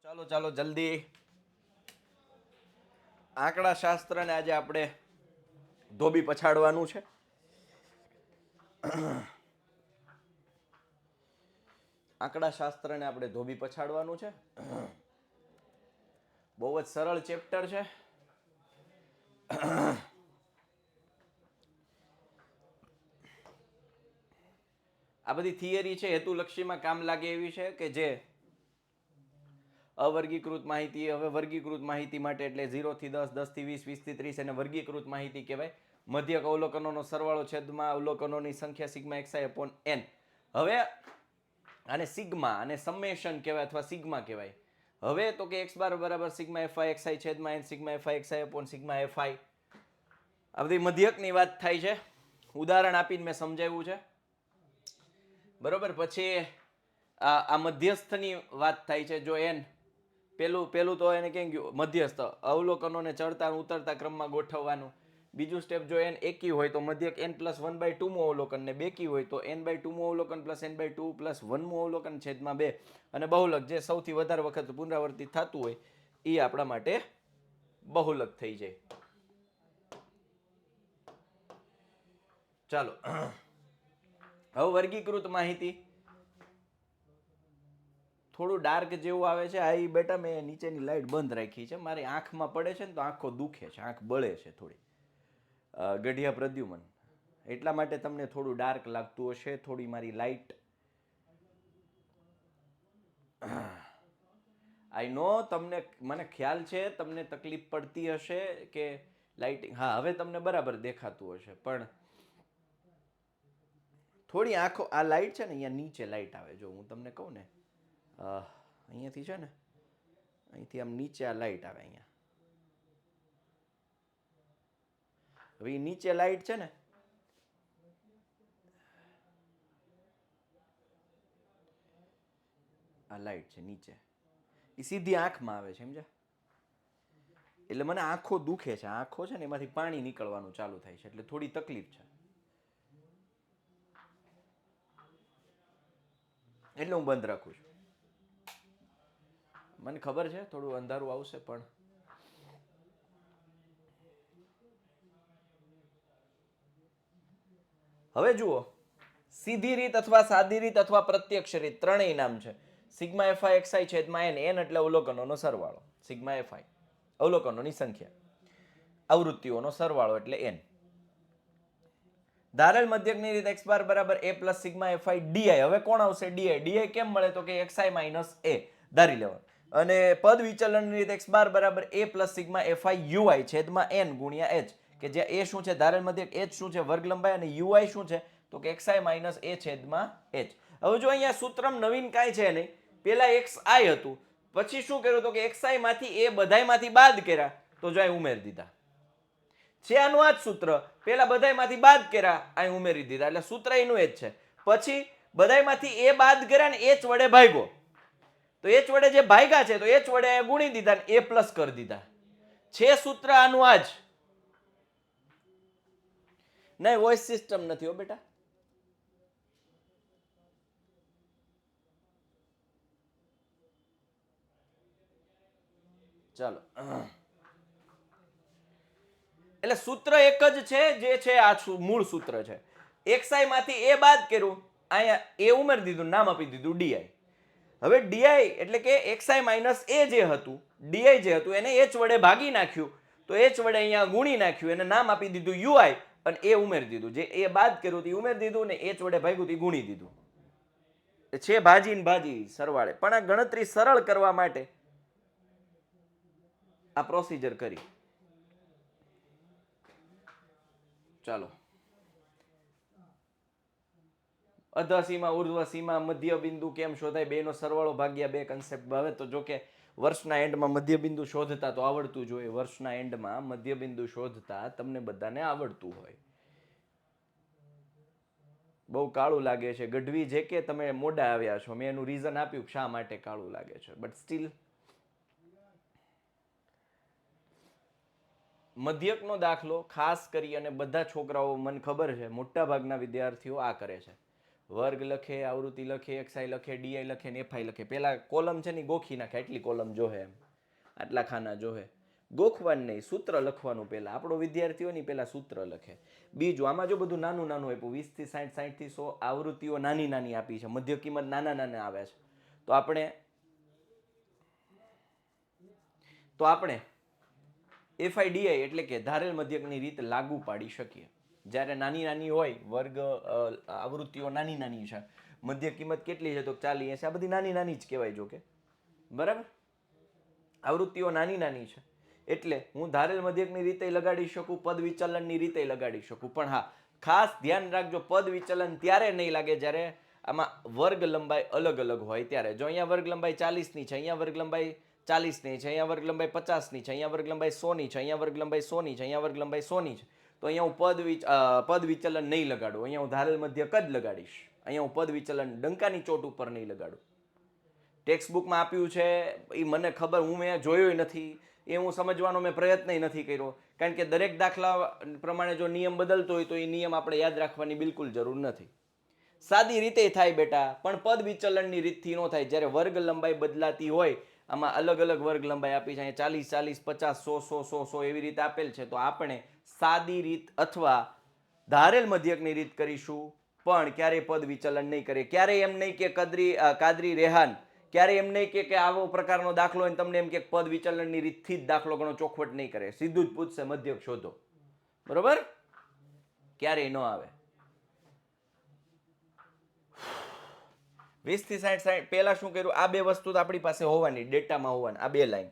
ચાલો ચાલો જલ્દી આંકડા શાસ્ત્રને આજે આપણે ધોબી પછાડવાનું છે. આંકડા શાસ્ત્રને આપણે ધોબી પછાડવાનું છે. બહુ જ સરળ ચેપ્ટર છે. આ બધી થિયરી છે હેતુલક્ષીમાં કામ લાગે એવી છે કે જે અવર્ગીકૃત માહિતી, હવે વર્ગીકૃત માહિતી માટે એટલે 0 થી 10, 10 થી 20, 20 થી 30 અને વર્ગીકૃત માહિતી કહેવાય. મધ્યક અવલોકનોનો સરવાળો છેદમાં અવલોકનોની સંખ્યા સિગ્મા xi upon n. હવે આને સિગ્મા અને સમેશન કહેવાય અથવા સિગ્મા કહેવાય. હવે તો કે x બાર બરાબર સિગ્મા fi xi છેદમાં n sigma fi xi upon sigma fi. આ બધી મધ્યકની વાત થાય છે. ઉદાહરણ આપીને મેં સમજાવ્યું છે. બરોબર. પછી આ મધ્યસ્થની વાત થાય છે. જો n પેલું તો એને કેમ ગયું મધ્યસ્થ અવલોકનોને ચડતા ઉતરતા ક્રમમાં ગોઠવવાનું. બીજું સ્ટેપ જો n એકી હોય તો મધ્યક n પ્લસ 1/2 મો અવલોકન ને બેકી હોય તો n/2 મો અવલોકન પ્લસ n/2 પ્લસ 1 મો અવલોકન છેદમાં 2 અને બહુલક જે સૌથી વધારે વખત પુનરાવર્તિત થતું હોય એ આપણા માટે બહુલક થઈ જાય. ચાલો હવે વર્ગીકૃત માહિતી થોડું ડાર્ક જેવું આવે છે. આ બેટા મેં નીચેની લાઈટ બંધ રાખી છે. મારી આંખમાં પડે છે ને તો આંખો દુખે છે, આંખ બળે છે થોડી. ગઢિયા પ્રદ્યુમન એટલા માટે તમને થોડું ડાર્ક લાગતું હશે. થોડી મારી લાઈટ આઈ નો તમને મને ખ્યાલ છે તમને તકલીફ પડતી હશે કે લાઇટિંગ. હા હવે તમને બરાબર દેખાતું હશે પણ થોડી આંખો આ લાઈટ છે ને અહીંયા નીચે લાઈટ આવે. જો હું તમને કહું ને અહીંયાથી છે ને અહીંથી આમ નીચે આ લાઈટ આવે અહીંયા. હવે એ નીચે લાઈટ છે ને આ લાઈટ છે નીચે એ સીધી આંખમાં આવે છે સમજ્યા. એટલે મને આંખો દુખે છે. આંખો છે ને એમાંથી પાણી નીકળવાનું ચાલુ થાય છે એટલે થોડી તકલીફ છે. એટલે હું બંધ રાખું છું. મને ખબર છે થોડું અંધારું આવશે પણ હવે જુઓ સીધી રીત અથવા સાદી રીત અથવા પ્રત્યક્ષ રીત ત્રણેય નામ છે. સિગ્મા fi xi છેદમાં n એટલે અવલોકનોનો સરવાળો. સિગ્મા fi અવલોકનોની સંખ્યા, આવૃત્તિઓનો સરવાળો એટલે n. ધારેલ મધ્યકની રીત x બાર બરાબર a plus sigma fi di. હવે કોણ આવશે di? di કેમ મળે તો કે xi માઇનસ a ધારી લેવાનું. અને પદ વિચલનની રીત x બાર બરાબર a plus sigma fi ui છેદમાં n ગુણ્યા h કે જ્યાં a શું છે ધારેલ મધ્યક, h શું છે વર્ગ લંબાઈ અને ui શું છે તો કે xi માઇનસ a છેદમાં h. હવે જો અહીંયા સૂત્રમ નવીન કાંઈ છે નહીં. પેલા xi હતું પછી શું કર્યું તો કે xi માંથી a બધાયમાંથી બાદ કર્યા તો જો અહીં ઉમેરી દીધા છે. આનું આ જ સૂત્ર. પેલા બધાયમાંથી બાદ કર્યા અહીં ઉમેરી દીધા એટલે સૂત્ર એનું એ જ છે. પછી બધાયમાંથી a બાદ કર્યા ને h વડે ભાગ્યો તો h વડે જે ભાગ્યા છે તો h વડે ગુણી દીધા ને a પ્લસ કરી દીધા. છે સૂત્ર આનું આ જ. નહીં વોઇસ સિસ્ટમ નથી હો બેટા. ચાલો એટલે સૂત્ર એક જ છે જે છે આ મૂળ સૂત્ર છે. xi માંથી a બાદ કર્યું અહીંયા a ઉમેરી દીધું નામ આપી દીધું di. હવે di એટલે કે xi માઇનસ a જે હતું di જે હતું એને h વડે ભાગી નાખ્યું તો h વડે અહીંયા ગુણી નાખ્યું એને નામ આપી દીધું ui અને a ઉમેરી દીધું. જે a બાદ કર્યું તે ઉમેરી દીધું ને h વડે ભાગ્યું તે ગુણી દીધું. છે ભાજી ને ભાજી સરવાળે. પણ આ ગણતરી સરળ કરવા માટે આ પ્રોસીજર કરી. ચાલો અધસીમા ઉર્ધ્વસીમા મધ્ય બિંદુ કેમ શોધાય બેનો સરવાળો ભાગ્યા બે કન્સેપ્ટ હવે તો જો કે વર્ષના એન્ડમાં મધ્ય બિંદુ શોધતા તો આવડતું જ હોય. વર્ષના એન્ડમાં મધ્ય બિંદુ શોધતા તમને બધાને આવડતું હોય. બહુ કાળું લાગે છે ગઢવી જે કે તમે મોડા આવ્યા છો. મેં એનું રીઝન આપ્યું શા માટે કાળું લાગે છે, બટ સ્ટીલ મધ્યકનો દાખલો ખાસ કરી અને બધા છોકરાઓ મને ખબર છે મોટા ભાગના વિદ્યાર્થીઓ આ કરે છે. વર્ગ લખે, આવૃત્તિ લખે, એક્સઆઈ લખે, ડીઆઈ લખે ને એફઆઈ લખે. પેલા કોલમ છે ને ગોખી નાખે, એટલી કોલમ જોહે એમ, આટલા ખાના જોહે. ગોખવાનું નહીં, સૂત્ર લખવાનું. પહેલા આપણો વિદ્યાર્થીઓ ની પહેલા સૂત્ર લખે. બીજું આમાં જો બધું નાનું નાનું આપ્યું 20 થી 60, 60 થી 100 આવૃત્તિઓ નાની નાની આપી છે, મધ્ય કિંમત નાના નાના આવે છે. તો આપણે એફઆઈડીઆઈ એટલે કે ધારેલ મધ્યકની રીત લાગુ પાડી શકીએ. જ્યારે નાની નાની હોય વર્ગ આવૃત્તિઓ નાની નાની છે, મધ્ય કિંમત કેટલી છે તો 40 80, આ બધી નાની નાની જ કહેવાય. જો કે બરાબર આવૃત્તિઓ નાની નાની છે એટલે હું ધારેલ મધ્યકની રીતે લગાડી શકું, પદ વિચલનની રીતે લગાડી શકું. પણ હા, ખાસ ધ્યાન રાખજો, પદ વિચલન ત્યારે નહીં લાગે જ્યારે આમાં વર્ગ લંબાઈ અલગ અલગ હોય ત્યારે. જો અહીંયા વર્ગ લંબાઈ 40 ની છે, અહીંયા વર્ગ લંબાઈ 40 ની છે, અહીંયા વર્ગ લંબાઈ 50 ની છે, અહીંયા વર્ગ લંબાઈ 100 ની છે, અહીંયા વર્ગ લંબાઈ 100 ની છે, અહીંયા વર્ગ લંબાઈ 100 ની છે, તો અહીંયા હું પદ વિચલન નહીં લગાડું. અહીંયા હું ધારેલ મધ્યક જ લગાડીશ. અહીંયા હું પદ વિચલન ડંકાની ચોટ ઉપર નહીં લગાડું. ટેક્સ્ટ બુકમાં આપ્યું છે એ મને ખબર, હું મેં જોયું નથી, એ હું સમજવાનો મેં પ્રયત્ન નથી કર્યો. કારણ કે દરેક દાખલા પ્રમાણે જો નિયમ બદલતો હોય તો એ નિયમ આપણે યાદ રાખવાની બિલકુલ જરૂર નથી. સાદી રીતે થાય બેટા, પણ પદ વિચલનની રીતથી ન થાય. જ્યારે વર્ગ લંબાઈ બદલાતી હોય, આમાં અલગ અલગ વર્ગ લંબાઈ આપી છે, અહીંયા 40 40 50 100 100 100 એવી રીતે આપેલ છે, તો આપણે સાદી રીત અથવા ધારેલ મધ્યકની રીત કરીશું, પણ ક્યારેય પદ વિચલન નહીં કરીએ. ક્યારેય એમ નહીં કે કાદરી રેહાન ક્યારે એમ નહીં કે આવો પ્રકારનો દાખલો હોય તમને એમ કે પદ વિચલનની રીતથી જ દાખલો ઘણો ચોખવટ નહીં કરે, સીધું જ પૂછશે મધ્યક શોધો. બરોબર, ક્યારેય ન આવે. 20 થી 60 પહેલા શું કર્યું, આ બે વસ્તુ તો આપણી પાસે હોવાની, ડેટામાં હોવાની, આ બે લાઈન.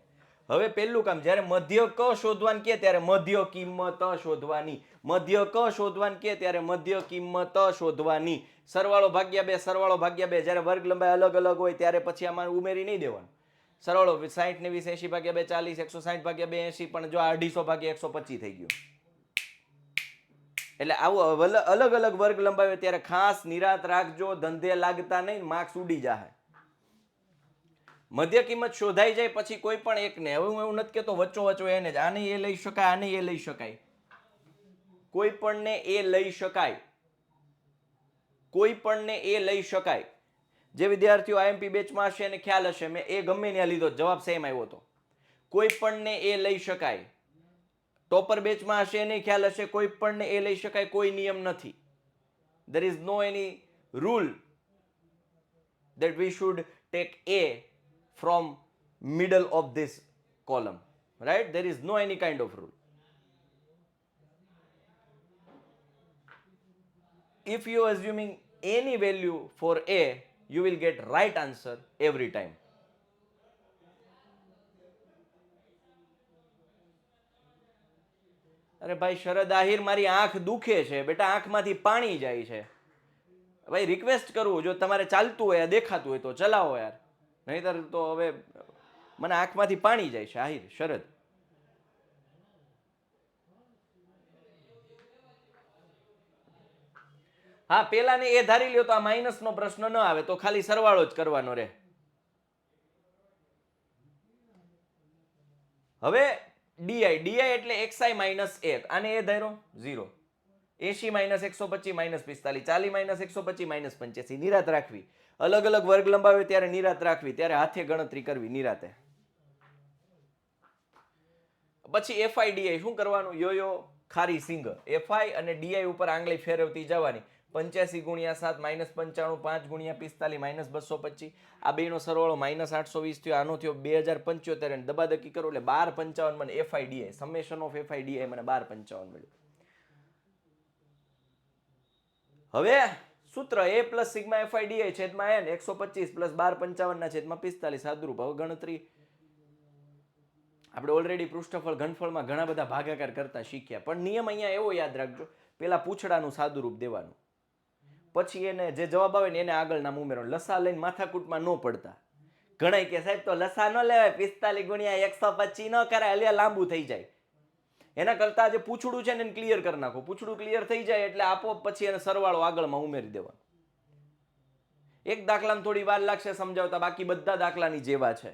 હવે પહેલું કામ, જ્યારે મધ્ય ક શોધવાનું કે ત્યારે મધ્ય કિંમત શોધવાની. મધ્ય ક શોધવાનું કે ત્યારે મધ્ય કિંમત શોધવાની. સરવાળો ભાગ્યા બે, સરવાળો ભાગ્યા બે. જ્યારે વર્ગ લંબાઈ અલગ અલગ હોય ત્યારે પછી આમાં ઉમેરી નહીં દેવાનું. સરવાળો 60 ને 20 80 ભાગ્યા બે 40, 160 ભાગ્યા બે 80, પણ જો 250 ભાગ્યા 125 થઈ ગયું. એટલે આવું અલગ અલગ વર્ગ લંબાઈ હોય ત્યારે ખાસ નિરાત રાખજો, ધંધે લાગતા નહીં, માર્ક્સ ઉડી જાય. મધ્ય કિંમત શોધાઈ જાય પછી કોઈ પણ એકને, હવે હું એવું નથી કહેતો વચ્ચો વચ્ચો એને જ આને એ લઈ શકાય, આને એ લઈ શકાય, કોઈ પણને એ લઈ શકાય, કોઈ પણને એ લઈ શકાય. જે વિદ્યાર્થીઓ આઈએમપી બેચમાં હશે એને ખ્યાલ હશે, મેં એ ગમે ત્યાં લીધો, જવાબ સેમ આવ્યો હતો. કોઈ પણને એ લઈ શકાય. ટોપર બેચમાં હશે એને ખ્યાલ હશે, કોઈ પણને એ લઈ શકાય, કોઈ નિયમ નથી. there is no any rule that we should take a from middle of this column, right? There is no any kind of rule. If you are assuming any value for a, you will get right answer every time. અરે ભાઈ શરદ આહિર, મારી આંખ દુખે છે બેટા, આંખમાંથી પાણી જાય છે. ભાઈ રિક્વેસ્ટ કરું, જો તમારે ચાલતું હોય, દેખાતું હોય તો ચલાવો યાર, નહીતર તો હવે મને આંખમાંથી પાણી જાય છે. આહિર શરદ, હા પેલાને એ ધારી લ્યો તો આ માઇનસ નો પ્રશ્ન ન આવે, તો ખાલી સરવાળો જ કરવાનો રહે. હવે ડીઆઈ એટલે xi માઇનસ 1, આને એ ધારો 0, 80 માઇનસ 125 માઇનસ 45, 40 માઇનસ 125 માઇનસ 85. નિરાત રાખવી, અલગ અલગ વર્ગ લંબાવે ત્યારે નિરાત રાખવી, ત્યારે હાથે ગણતરી કરવી નિરાતે. પછી એફઆઈ ડીઆઈ શું કરવાનું, યોયો ખારી સિંગ, એફઆઈ અને ડીઆઈ ઉપર આંગળી ફેરવતી જવાની. 85 ગુણ્યા 7 માઇનસ 95, 5 ગુણ્યા 45 માઇનસ 225, આ બેનો સરવાળો માઇનસ 820 થયો, આનો થયો 2075, અને દબાદકી કરો એટલે 1255 મને FI DI, summation of FI DI મને 1255 મળ્યું. હવે સૂત્ર a plus sigma FI DI છેદમાં n 125 પ્લસ 1255 ના છેદમાં 45 સાદુરૂપ. હવે ગણતરી આપણે ઓલરેડી પૃષ્ઠફળ ઘનફળમાં ઘણા બધા ભાગાકાર કરતા શીખ્યા, પણ નિયમ અહીંયા એવો યાદ રાખજો, પેલા પૂછડાનું સાદુરૂપ દેવાનું, પછી એને જે જવાબ આવે ને એને આગળ નામ ઉમેરવાનું. લસા લઈને માથાકૂટમાં ન પડતા. ઘણા કે સાહેબ તો લસા ન લેવાય, 45 ગુણ્યા 125 ન કરાય, એટલે લાંબુ થઈ જાય. એના કરતા જે પૂછડું છે ને એને ક્લિયર કરી નાખો. પૂછડું ક્લિયર થઈ જાય એટલે આપોઆપ પછી એને સરવાળો આગળમાં ઉમેરી દેવાનો. એક દાખલામાં થોડી વાર લાગશે સમજાવતા, બાકી બધા દાખલાની જેવા છે.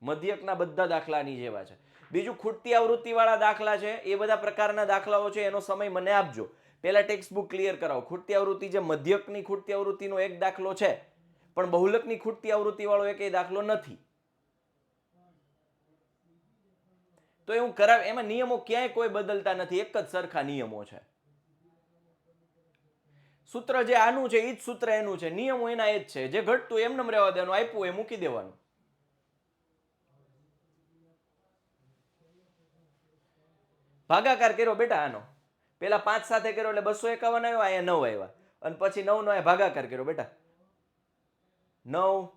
મધ્યકના બધા દાખલાની જેવા છે. બીજું ખૂટતી આવૃત્તિ વાળા દાખલા છે, એ બધા પ્રકારના દાખલાઓ છે, એનો સમય મને આપજો. પહેલા ટેક્સ્ટ બુક ક્લિયર કરાવો. ખૂટતી આવૃત્તિ જે મધ્યકની ખૂટતી આવૃત્તિનો એક દાખલો છે, પણ બહુલકની ખૂટતી આવૃત્તિ વાળો એક દાખલો નથી. તો એવું કરાવે, એમાં નિયમો ક્યાંય કોઈ બદલતા નથી, એક જ સરખા નિયમો છે. સૂત્ર જે આનું છે એ જ સૂત્ર એનું છે, નિયમો એના એ જ છે. જે ઘટતું એમને રહેવા દેવાનું, આપ્યું એ મૂકી દેવાનું. ભાગાકાર કર્યો બેટા આનો, પેલા 5 સાથે કર્યો એટલે 251 આવ્યો, અહીંયા 9 આવ્યા, અને પછી 9 નો ભાગાકાર કર્યો બેટા. 9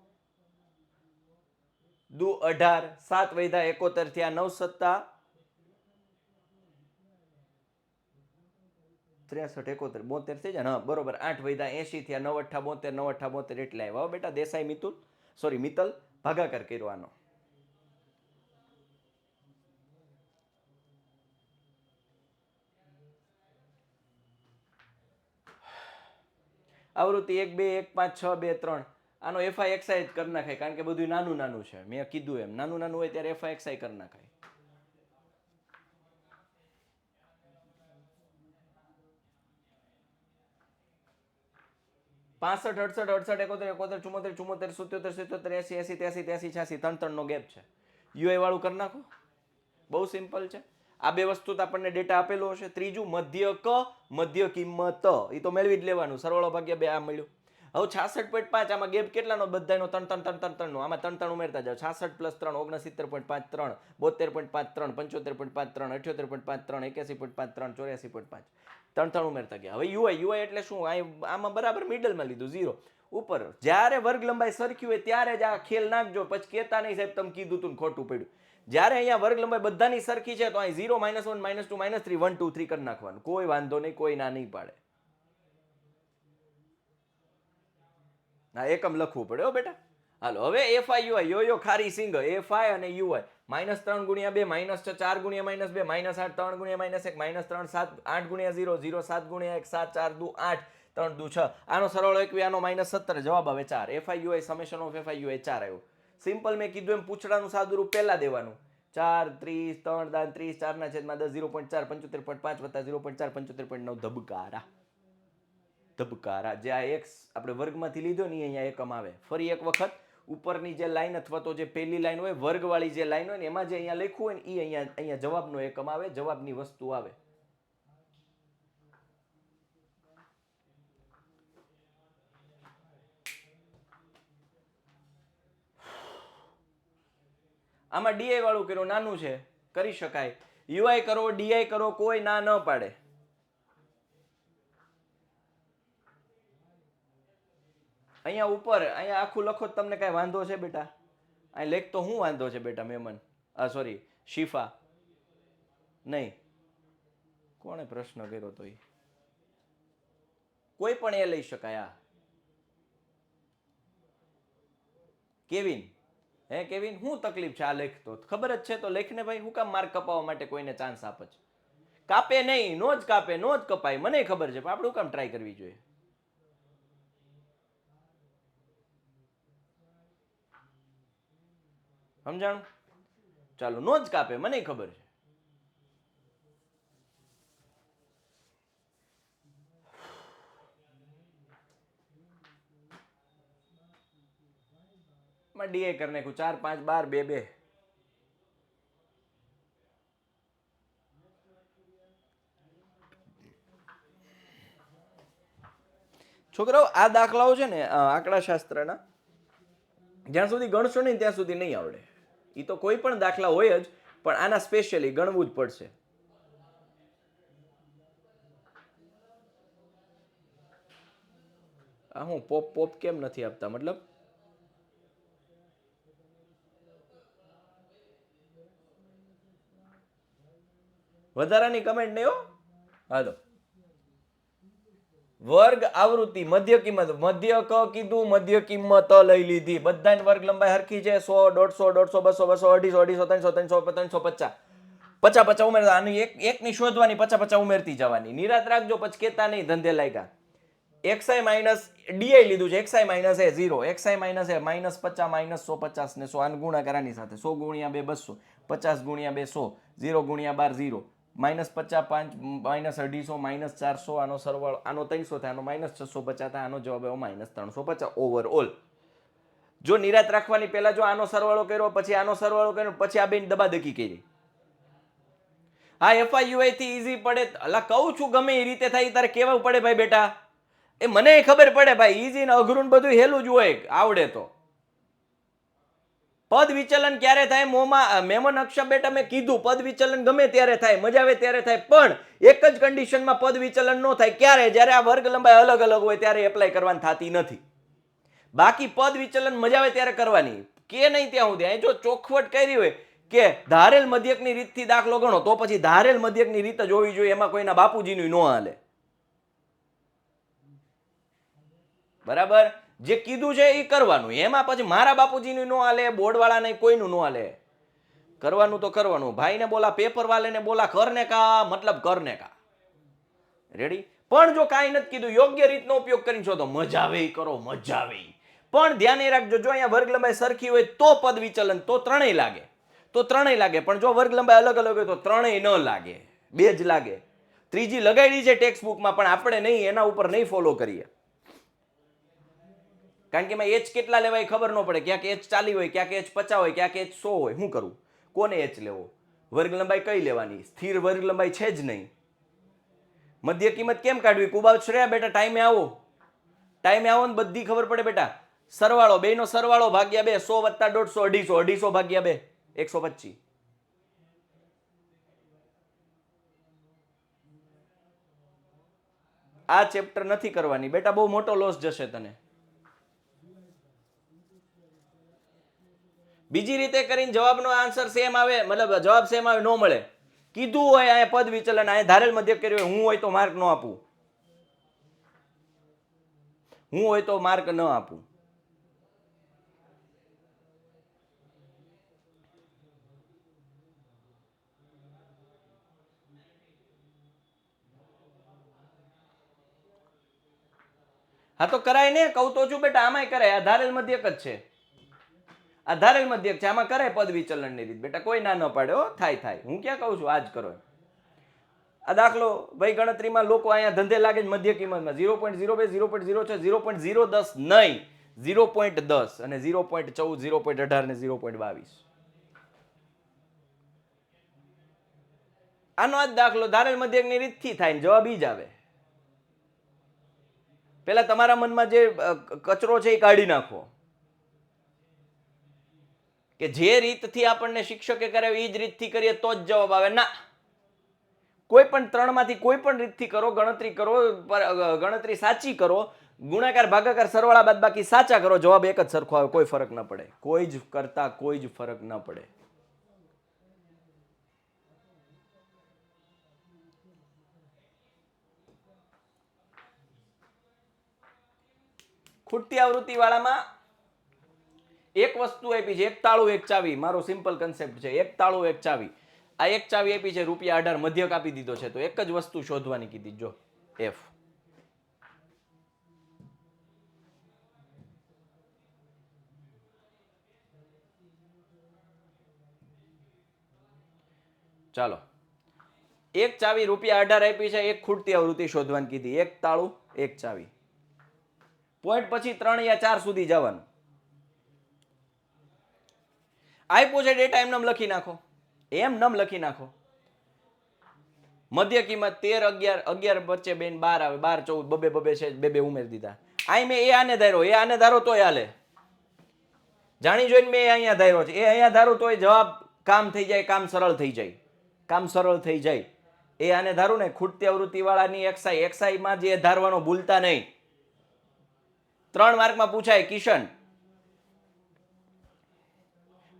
દુ 18, 7 વૈધા 71 થયા, 9 સત્તા 63, 71, 72 થઈ જાય. હા બરોબર, 8 વૈધા 80 થયા, 9 અઠ્ઠા 72, 9 અઠ્ઠા 72 એટલે આવ્યા બેટા. દેસાઈ મિતુલ મિત્તલ ભાગાકાર કર્યો આનો. આવૃત્તિ 1 2 1 5 6 2 3, આનો એફઆઈ એક્સઆઈ જ કરી નાખાય, કારણ કે બધું નાનું નાનું છે. મેં કીધું એમ નાનું નાનું હોય ત્યારે એફઆઈ એક્સઆઈ કરી નાખાય. 65 68 68 71 71 74 74 77 77 80 80 83 86 ત્રણ ત્રણ નો ગેપ છે. યુઆઈ વાળું કરી નાખો, બહુ સિમ્પલ છે. આ બે વસ્તુ તો આપણને ડેટા આપેલો હશે. ત્રીજું મધ્યક, મધ્ય કિંમત, એ તો મેળવી જ લેવાનું. સરવાળો ભાગ્યા 2 આ મળ્યું. હવે 66.5, આમાં ગેપ કેટલાનો બધાનો? 3 3 3 3 3 નો. આમાં 3 3 ઉમેરતા જાઓ. 66 પ્લસ 3 69.53, 72.53, 75.53, 78.53, 81.53, 84.5, 3 3 ઉમેરતા ગયા. હવે યુઆઈ એટલે શું? આમાં બરાબર મિડલમાં લીધું 0 ઉપર. જ્યારે વર્ગ લંબાઈ સરખી હોય ત્યારે જ આ ખેલ નાખજો, પછી કહેતા નહીં સાહેબ તમે કીધું તું ખોટું પડ્યું. જ્યારે અહીંયા વર્ગ લંબાઈ બધાની સરખી છે તો અહીં 0 -1 -2 -3 1 2 3 કરી નાખવાનું. કોઈ વાંધો નહીં, કોઈ ના નહીં પાડે. હા એકમ લખવું પડે હો બેટા. હાલો હવે એફઆઈ યુઆઈ, યો ખારી સિંગ, એફઆઈ અને યુઆઈ. -3 ગુણ્યા 2, -4 ગુણ્યા -2, -8 3 ગુણ્યા -1, -3 7 8 ગુણ્યા 0 0 7 ગુણ્યા 1 7 4 દુ 8 3 દુ 6. આનો સરવાળો 21, આનો -17, જવાબ આવે 4. FI UI summation of FI UI 4 આવ્યો. સિમ્પલ, મેં કીધું એમ પૂછડાનું સાદુરૂપ પહેલા દેવાનું. 4 30 3 દાન 30 4 ના છેદમાં 10 0.4 75.5 વત્તા 0.4 75.9 ધબકારા. ધબકારા જે આ એક્સ આપણે વર્ગમાંથી લીધો ને અહીંયા એકમ આવે. ફરી એક વખત ઉપરની જે લાઈન અથવા તો જે પહેલી લાઈન હોય વર્ગવાળી જે લાઈન હોય ને એમાં જે અહીંયા લખ્યું હોય ને એ અહીંયા જવાબનો એકમ આવે, જવાબની વસ્તુ આવે. આમાં ડીઆઈ વાળું કર્યું, નાનું છે, કરી શકાય. યુઆઈ કરો, ડીઆઈ કરો, કોઈ ના ન પાડે. અહીંયા ઉપર અહીંયા આખું લખો તમને કઈ વાંધો છે બેટા? અહીં લેખ તો હું વાંધો છે બેટા મેમન? સોરી શિફા નહીં, કોણે પ્રશ્ન કર્યો તો? કોઈ પણ એ લઈ શકાય. આ કેવિન, હે કેવિન, શું તકલીફ છે આ લેખ? તો ખબર જ છે તો લેખને ભાઈ હું કામ માર્ક કપાવવા માટે કોઈને ચાન્સ આપે છે? કાપે નહીં, નો જ કાપે, નો જ કપાય, મને ખબર છે, પણ આપણે શું કામ ટ્રાય કરવી જોઈએ? સમજાણું? ચાલો, નો જ કાપે, મને ખબર છે. ડીએ કરી નાખ્યું 4 5 12 2 2. છોકરાઓ આ દાખલાઓ છે ને આંકડાશાસ્ત્રના, જ્યાં સુધી ગણશો નહીં ત્યાં સુધી નહીં આવડે. એ તો કોઈ પણ દાખલા હોય જ, પણ આના સ્પેશિયલી ગણવું જ પડશે. આ હું પોપ પોપ કેમ નથી આપતા? મતલબ વધારાની કમેન્ટ નહીં હો. હાલો વર્ગ આવૃત્તિ મધ્ય કિંમત મધ્ય ક કીધું મધ્ય કિંમત લઈ લીધી બધાની વર્ગ લંબાઈ હરખી છે 100 150 150 200 250 250 300 350 50 ઉમેરતા આની એકની શોધવાની 50 50 ઉમેરતી જવાની નિરાત રાખજો પછી કેતા નહીં ધંધે લાગ્યા xi માઇનસ ડી લીધું છે xi માઇનસ એ 0 xi માઇનસ એ માઇનસ 50 માઇનસ 150 ને 100 આનો ગુણાકાર આની સાથે 100 ગુણ્યા 2 200 50 ગુણ્યા 2 100 0 ગુણ્યા 12 0 માઇનસ 50 5 માઇનસ 250 માઇનસ 400 આનો સરવાળો આનો 300 થાય આનો માઇનસ 650 થાય આનો જવાબ આવ્યો માઇનસ 350 ઓવરઓલ જો નિરાત રાખવાની પહેલા જો આનો સરવાળો કર્યો પછી આનો સરવાળો કર્યો પછી આ બેન દબાદકી કરી હા FIUI થી ઈઝી પડે અલા કહું છું ગમે એ રીતે થાય તારે કેવું પડે ભાઈ બેટા એ મને ખબર પડે ભાઈ ઈઝી ને અઘરું બધું હેલું જ હોય આવડે તો પદ વિચલન ક્યારે થાય મોમાં મેમન અક્ષર બેટા મેં કીધું પદ વિચલન ગમે ત્યારે થાય મજા આવે ત્યારે થાય પણ એક જ કન્ડિશનમાં પદ વિચલન ન થાય ક્યારે જ્યારે આ વર્ગ લંબાઈ અલગ અલગ હોય ત્યારે એપ્લાય કરવાની થતી નથી બાકી પદ વિચલન મજા આવે ત્યારે કરવાની કે નહીં ત્યાં સુધી જો ચોખવટ કરી હોય કે ધારેલ મધ્યકની રીતથી દાખલો ગણો તો પછી ધારેલ મધ્યકની રીત જ હોવી જોઈએ એમાં કોઈના બાપુજીનું ન હાલે બરાબર જે કીધું છે એ કરવાનું એમાં પછી મારા બાપુજીનું ન હાલે બોર્ડવાળા નહીં કોઈનું ન હાલે કરવાનું તો કરવાનું ભાઈને બોલા પેપર વાળાને બોલા કરને કા મતલબ કરને કા રેડી પણ જો કાંઈ નથી કીધું યોગ્ય રીતનો ઉપયોગ કરીને છો તો મજા આવે કરો મજા આવે પણ ધ્યાન એ રાખજો જો અહીંયા વર્ગ લંબાઈ સરખી હોય તો પદ વિચલન તો ત્રણેય લાગે પણ જો વર્ગ લંબાઈ અલગ અલગ હોય તો ત્રણેય ન લાગે બે જ લાગે ત્રીજી લગાડી છે ટેક્સ્ટ બુકમાં પણ આપણે નહીં એના ઉપર નહીં ફોલો કરીએ કારણ કે એમાં એચ કેટલા લેવાય ખબર ન પડે ક્યાંક એચ 40 હોય ક્યાંક એચ 50 હોય ક્યાંક એચ 100 હોય શું કરવું કોને એચ લેવો વર્ગ લંબાઈ કઈ લેવાની સ્થિર વર્ગ લંબાઈ છે જ નહીં મધ્ય કિંમત કેમ કાઢવી કુબાવ શ્રેયા બેટા ટાઈમે આવો ને બધી ખબર પડે બેટા સરવાળો બેનો સરવાળો ભાગ્યા 2 100 વત્તા 150 250 ભાગ્યા 2 125 આ ચેપ્ટર નથી કરવાની બેટા બહુ મોટો લોસ જશે તને બીજી રીતે કરીને જવાબનો આન્સર સેમ આવે મતલબ જવાબ સેમ આવે નો મળે કીધું હોય આ પદ વિચલન આ ધારેલ મધ્યક કર્યું હું હોય તો માર્ક ન આપું હા તો કરાય ને કહું તો છું બેટા આમાંય કરાય આ ધારેલ મધ્યક જ છે આ ધારેલ મધ્યક છે આમાં કરાય પદ વિચલન ની રીત બેટા કોઈ ના ન પાડે હો થાય હું ક્યાં કહું છું આજ કરો આ દાખલો ભાઈ ગણતરીમાં લોકો અહીંયા ધંધે લાગે મધ્ય કિંમતમાં 0.02 0.06 0.010 નહીં 0.10 અને 0.14 0.18 ને 0.22 આનો આ દાખલો ધારેલ મધ્યકની રીતથી થાય ને જવાબ ઈ જ આવે પેલા તમારા મનમાં જે કચરો છે એ કાઢી નાખો કે જે રીતથી આપણને શિક્ષકે કરાવી એ જ રીતથી કરીએ તો જ જવાબ આવે ના કોઈ પણ ત્રણમાંથી કોઈ પણ રીતથી કરો ગણતરી સાચી કરો ગુણાકાર ભાગાકાર સરવાળા બાદબાકી સાચા કરો જવાબ એક જ સરખો આવે કોઈ ફરક ન પડે કોઈ જ કરતા કોઈ જ ફરક ન પડે ખૂટતી આવૃત્તિ વાળામાં એક વસ્તુ આપી છે એક તાળું એક ચાવી મારો સિમ્પલ કન્સેપ્ટ છે એક તાળું એક ચાવી આ એક ચાવી આપી છે ₹18 મધ્યક આપી દીધો છે તો એક જ વસ્તુ શોધવાની કીધી જો F ચાલો એક ચાવી ₹18 આપી છે એક ખૂટતી આવૃત્તિ શોધવાની કીધી એક તાળું એક ચાવી પોઈન્ટ પછી 3 યા 4 સુધી જવાનું આપ્યો છે ડેટા એમ નામ લખી નાખો મધ્ય કિંમત 13 11 વચ્ચે બેન 12 આવે 12 14 બબે છે બે ઉમેરી દીધા આઈ મેં એ આને ધારો તોય હાલે જાણી જોઈને મેં અહીંયા ધાર્યો છે એ અહીંયા ધારો તોય જવાબ કામ થઈ જાય કામ સરળ થઈ જાય એ આને ધારું ને ખૂટતી આવૃત્તિ વાળાની XI માં જે ધારવાનો ભૂલતા નહીં 3 માર્કમાં પૂછાય કિશન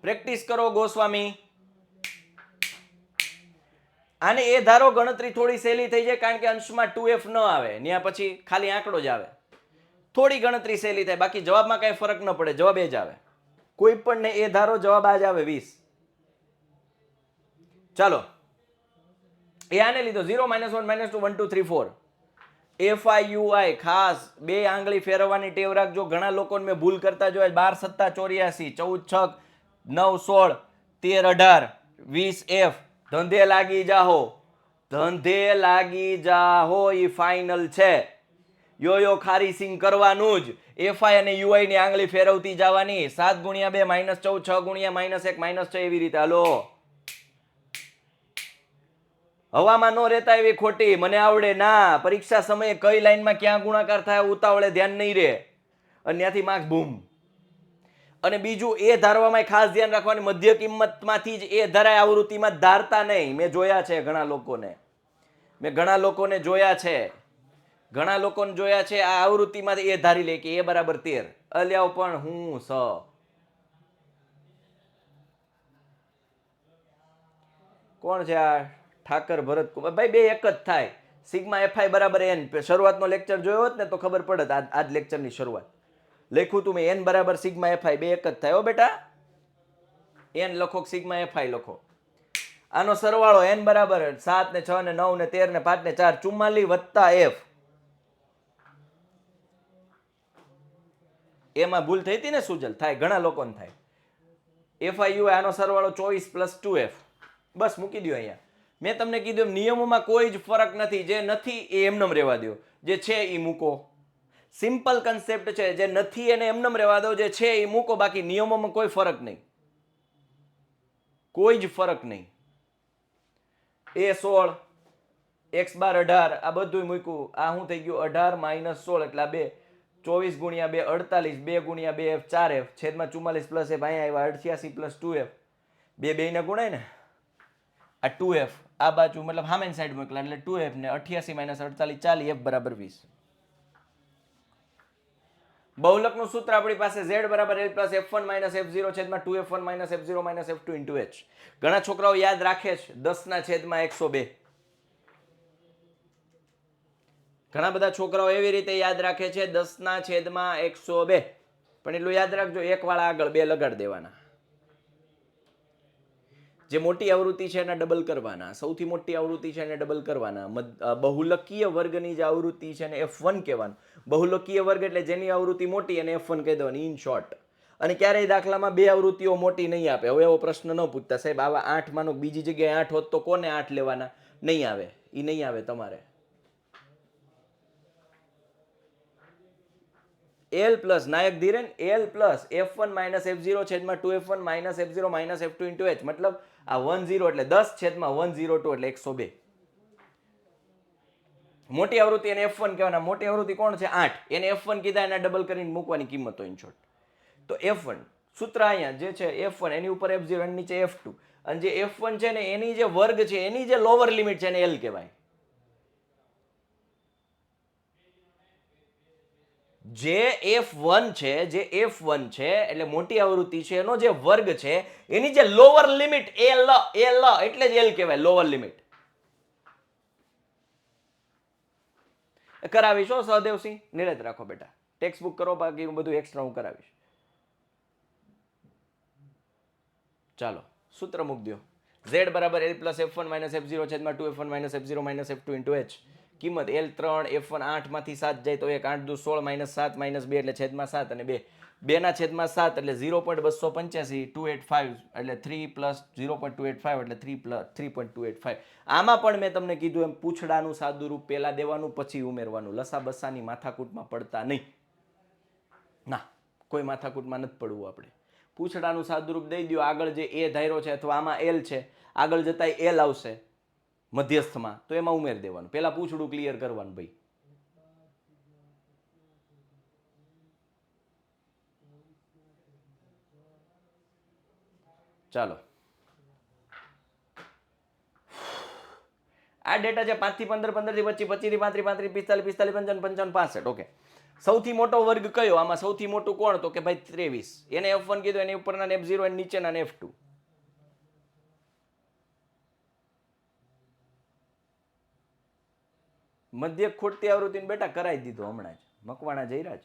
પ્રેક્ટિસ કરો ગોસ્વામી આને એ ધારો ગણતરી થોડી સહેલી થઈ જાય કારણ કે અંશમાં 2f ન આવે ત્યાં પછી ખાલી આંકડો જ આવે. થોડી ગણતરી સહેલી થાય, બાકી જવાબમાં કઈ ફરક ન પડે, જવાબ એ જ આવે. કોઈ પણ ને એ ધારો જવાબ આ જ આવે 20. ચાલો એ આને લીધો 0 -1 -2 1 2 3 4 FIUI ખાસ બે આંગળી ફેરવવાની ટેવ રાખજો. ઘણા લોકોને મેં ભૂલ કરતા જોયા. 12 7 84 14 16 9 16 13 18 20 F. ધંધે લાગી જાહો, ધંધે લાગી જાહો, ઈ ફાઇનલ છે. યો ખારી સિંગ કરવાનું જ. FI અને UI ની આંગળી ફેરવતી જવાની. 7 × 2 -14 6 × -1 -6 એવી રીતે. હાલો, હવામાં નો રહેતા એવી ખોટી. મને આવડે ના. પરીક્ષા સમયે કઈ લાઈનમાં ક્યાં ગુણાકાર થાય ઉતાવળે ધ્યાન નહીં રહે અને ત્યાંથી માર્ક્સ બૂમ. અને બીજું એ ધારવામાં ખાસ ધ્યાન રાખવાની, મધ્ય કિંમતમાંથી જ એ ધારાય આવૃત્તિમાં ધારતા નહીં. મેં જોયા છે ઘણા લોકોને જોયા છે. ઘણા લોકોને જોયા છે આ આવૃત્તિમાંથી એ ધારી લે કે એ બરાબર 13. અલ્યાવ પણ હું સ કોણ છે આ? ઠાકર ભરત કુમાર. ભાઈ બે એક જ થાય. સિગ્મા FI બરાબર n. શરૂઆતનો લેક્ચર જોયો હોત ને તો ખબર પડત. આજ લેક્ચરની શરૂઆત લખ્યું તું મેં n બરાબર સિગ્મા FI બે એક જ થાય. હો બેટા, n લખો સિગ્મા FI લખો. આનો સરવાળો n બરાબર 7 ને 6 ને 9 ને 13 ને 5 ને 4 44 વત્તા f. એમાં ભૂલ થઈ હતી ને સુજલ? થાય, ઘણા લોકોને થાય. FIU આનો સરવાળો 24 પ્લસ 2f. બસ મૂકી દો અહીંયા. મેં તમને કીધું એમ નિયમોમાં કોઈ જ ફરક નથી. જે નથી એ એમનેમ રહેવા દો, જે છે એ મૂકો. સિમ્પલ કન્સેપ્ટ છે. જે નથી એને એમનેમ રહેવા દો, જે છે એ મૂકો. બાકી નિયમોમાં કોઈ ફરક નહીં, કોઈ જ ફરક નહીં. A16 x બાર 18 આ બધું મૂક્યું. આ શું થઈ ગયું? 18 - 16 એટલે 2. 24 × 2 48, 2 × 2 f 4f છેદમાં 44 પ્લસ f. અહીંયા આવ્યા 88 પ્લસ 2f. બે ને ગુણાય ને, આ 2f આ બાજુ મતલબ સામેની સાઈડ મોકલા એટલે 2f ને 88 - 48 40 f બરાબર 20. બહુલકનું સૂત્ર આપણી પાસે z બરાબર l પ્લસ f1 - f0 છેદમાં 2f1 - f0 - f2 × h. ઘણા છોકરાઓ યાદ રાખે છે 10/102. ઘણા બધા છોકરાઓ એવી રીતે યાદ રાખે છે 10/102. પણ એટલું યાદ રાખજો, એક વાળા આગળ બે લગાડ દેવાના. જે મોટી આવૃત્તિ છે એને ડબલ કરવાના. સૌથી મોટી આવૃત્તિ છે એને ડબલ કરવાના. બહુલકીય વર્ગની જે આવૃત્તિ છે એને f1 કહેવાનું. બહુલકીય વર્ગ એટલે જેની આવૃત્તિ મોટી એને f1 કહી દેવાની, ઇન શોર્ટ. અને ક્યારેય દાખલામાં બે આવૃત્તિઓ મોટી નહીં આપે. હવે એવો પ્રશ્ન ન પૂછતા સાહેબ આવા 8 માનો બીજી જગ્યાએ 8 હોત તો કોને 8 લેવાના? નહીં આવે, એ નહીં આવે તમારે. l plus Nayak Dhiren l plus f1 - f0 છેદમાં 2f1 - f0 - f2 × h. મતલબ આ 10 એટલે 10 છેદમાં 102 એટલે 102. મોટી આવૃત્તિ એને f1 કહેવાના. મોટી આવૃત્તિ કોણ છે? 8. એને f1 કીધા, એના ડબલ કરીને મૂકવાની કિંમતો ઇન શોર્ટ. તો f1 સૂત્ર અહીંયા જે છે f1 એની ઉપર f0 એની નીચે f2. અને જે f1 છે ને એની જે વર્ગ છે એની જે લોઅર લિમિટ છે એને l કહેવાય. જે f1 છે એટલે મોટી આવૃત્તિ છે એનો જે વર્ગ છે એની જે લોઅર લિમિટ l એટલે જ l કહેવાય. લોઅર લિમિટ કરાવીશ હો સહદેવસિંહ, નિરત રાખો બેટા. ટેક્સ્ટ બુક કરો, બાકી બધું એક્સ્ટ્રા હું કરાવીશ. ચાલો સૂત્ર મૂક દો. z બરાબર l પ્લસ f1 - f0 છેદમાં 2f1 - f0 - f2 × h. કિંમત l3 f1 8 માંથી 7 જાય તો 1 8 દુ 16 - 7 - 2 એટલે છેદમાં 7 અને 2 2/7 એટલે 0.285 285 એટલે 3 પ્લસ 0.285 એટલે 3.285. આમાં પણ મેં તમને કીધું એમ પૂછડાનું સાદુરૂપ પહેલા દેવાનું પછી ઉમેરવાનું. લસા બસાની માથાકૂટમાં પડતા નહીં. ના, કોઈ માથાકૂટમાં નથી પડવું આપણે. પૂછડાનું સાદુરૂપ દઈ દો. આગળ જે એ ધાર્યો છે અથવા આમાં l છે, આગળ જતા l આવશે મધ્યસ્થમાં, તો એમાં ઉમેર દેવાનું. પહેલા પૂછડું ક્લિયર કરવાનું ભાઈ. ચાલો આ ડેટા છે 5 થી 15 15 થી 25 25 થી 35 35 45 45 55 55 65. ઓકે, સૌથી મોટો વર્ગ કયો? આમાં સૌથી મોટું કોણ? તો કે ભાઈ 23. એને f1 કીધું, એની ઉપરના f0 અને નીચેના f2. મધ્યક ખૂટતી આવૃત્તિને બેટા કરાવી દીધો હમણાં જ, મકવાણા જયરાજ.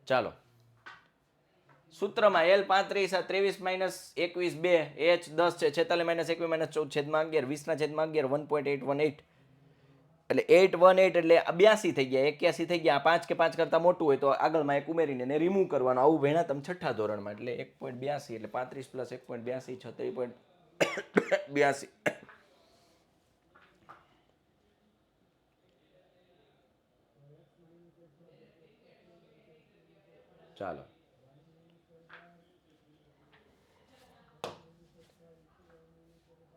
ચાલો સૂત્રમાં L 35 23 માઇનસ 21 2 H 10 છે 46 માઇનસ 21 માઇનસ 14 છેદમાં 11 20 ના છેદમાં 11 1.818 એટલે 818 એટલે 82 થઈ ગયા 81 થઈ ગયા. 5 કે 5 કરતા મોટું હોય તો આગળમાં એક ઉમેરીને એને રિમૂવ કરવાનું. આવું ભણ્યા તમે છઠ્ઠા ધોરણમાં. એટલે 1.82 એટલે 35 પ્લસ 1.82 36.82. ચાલો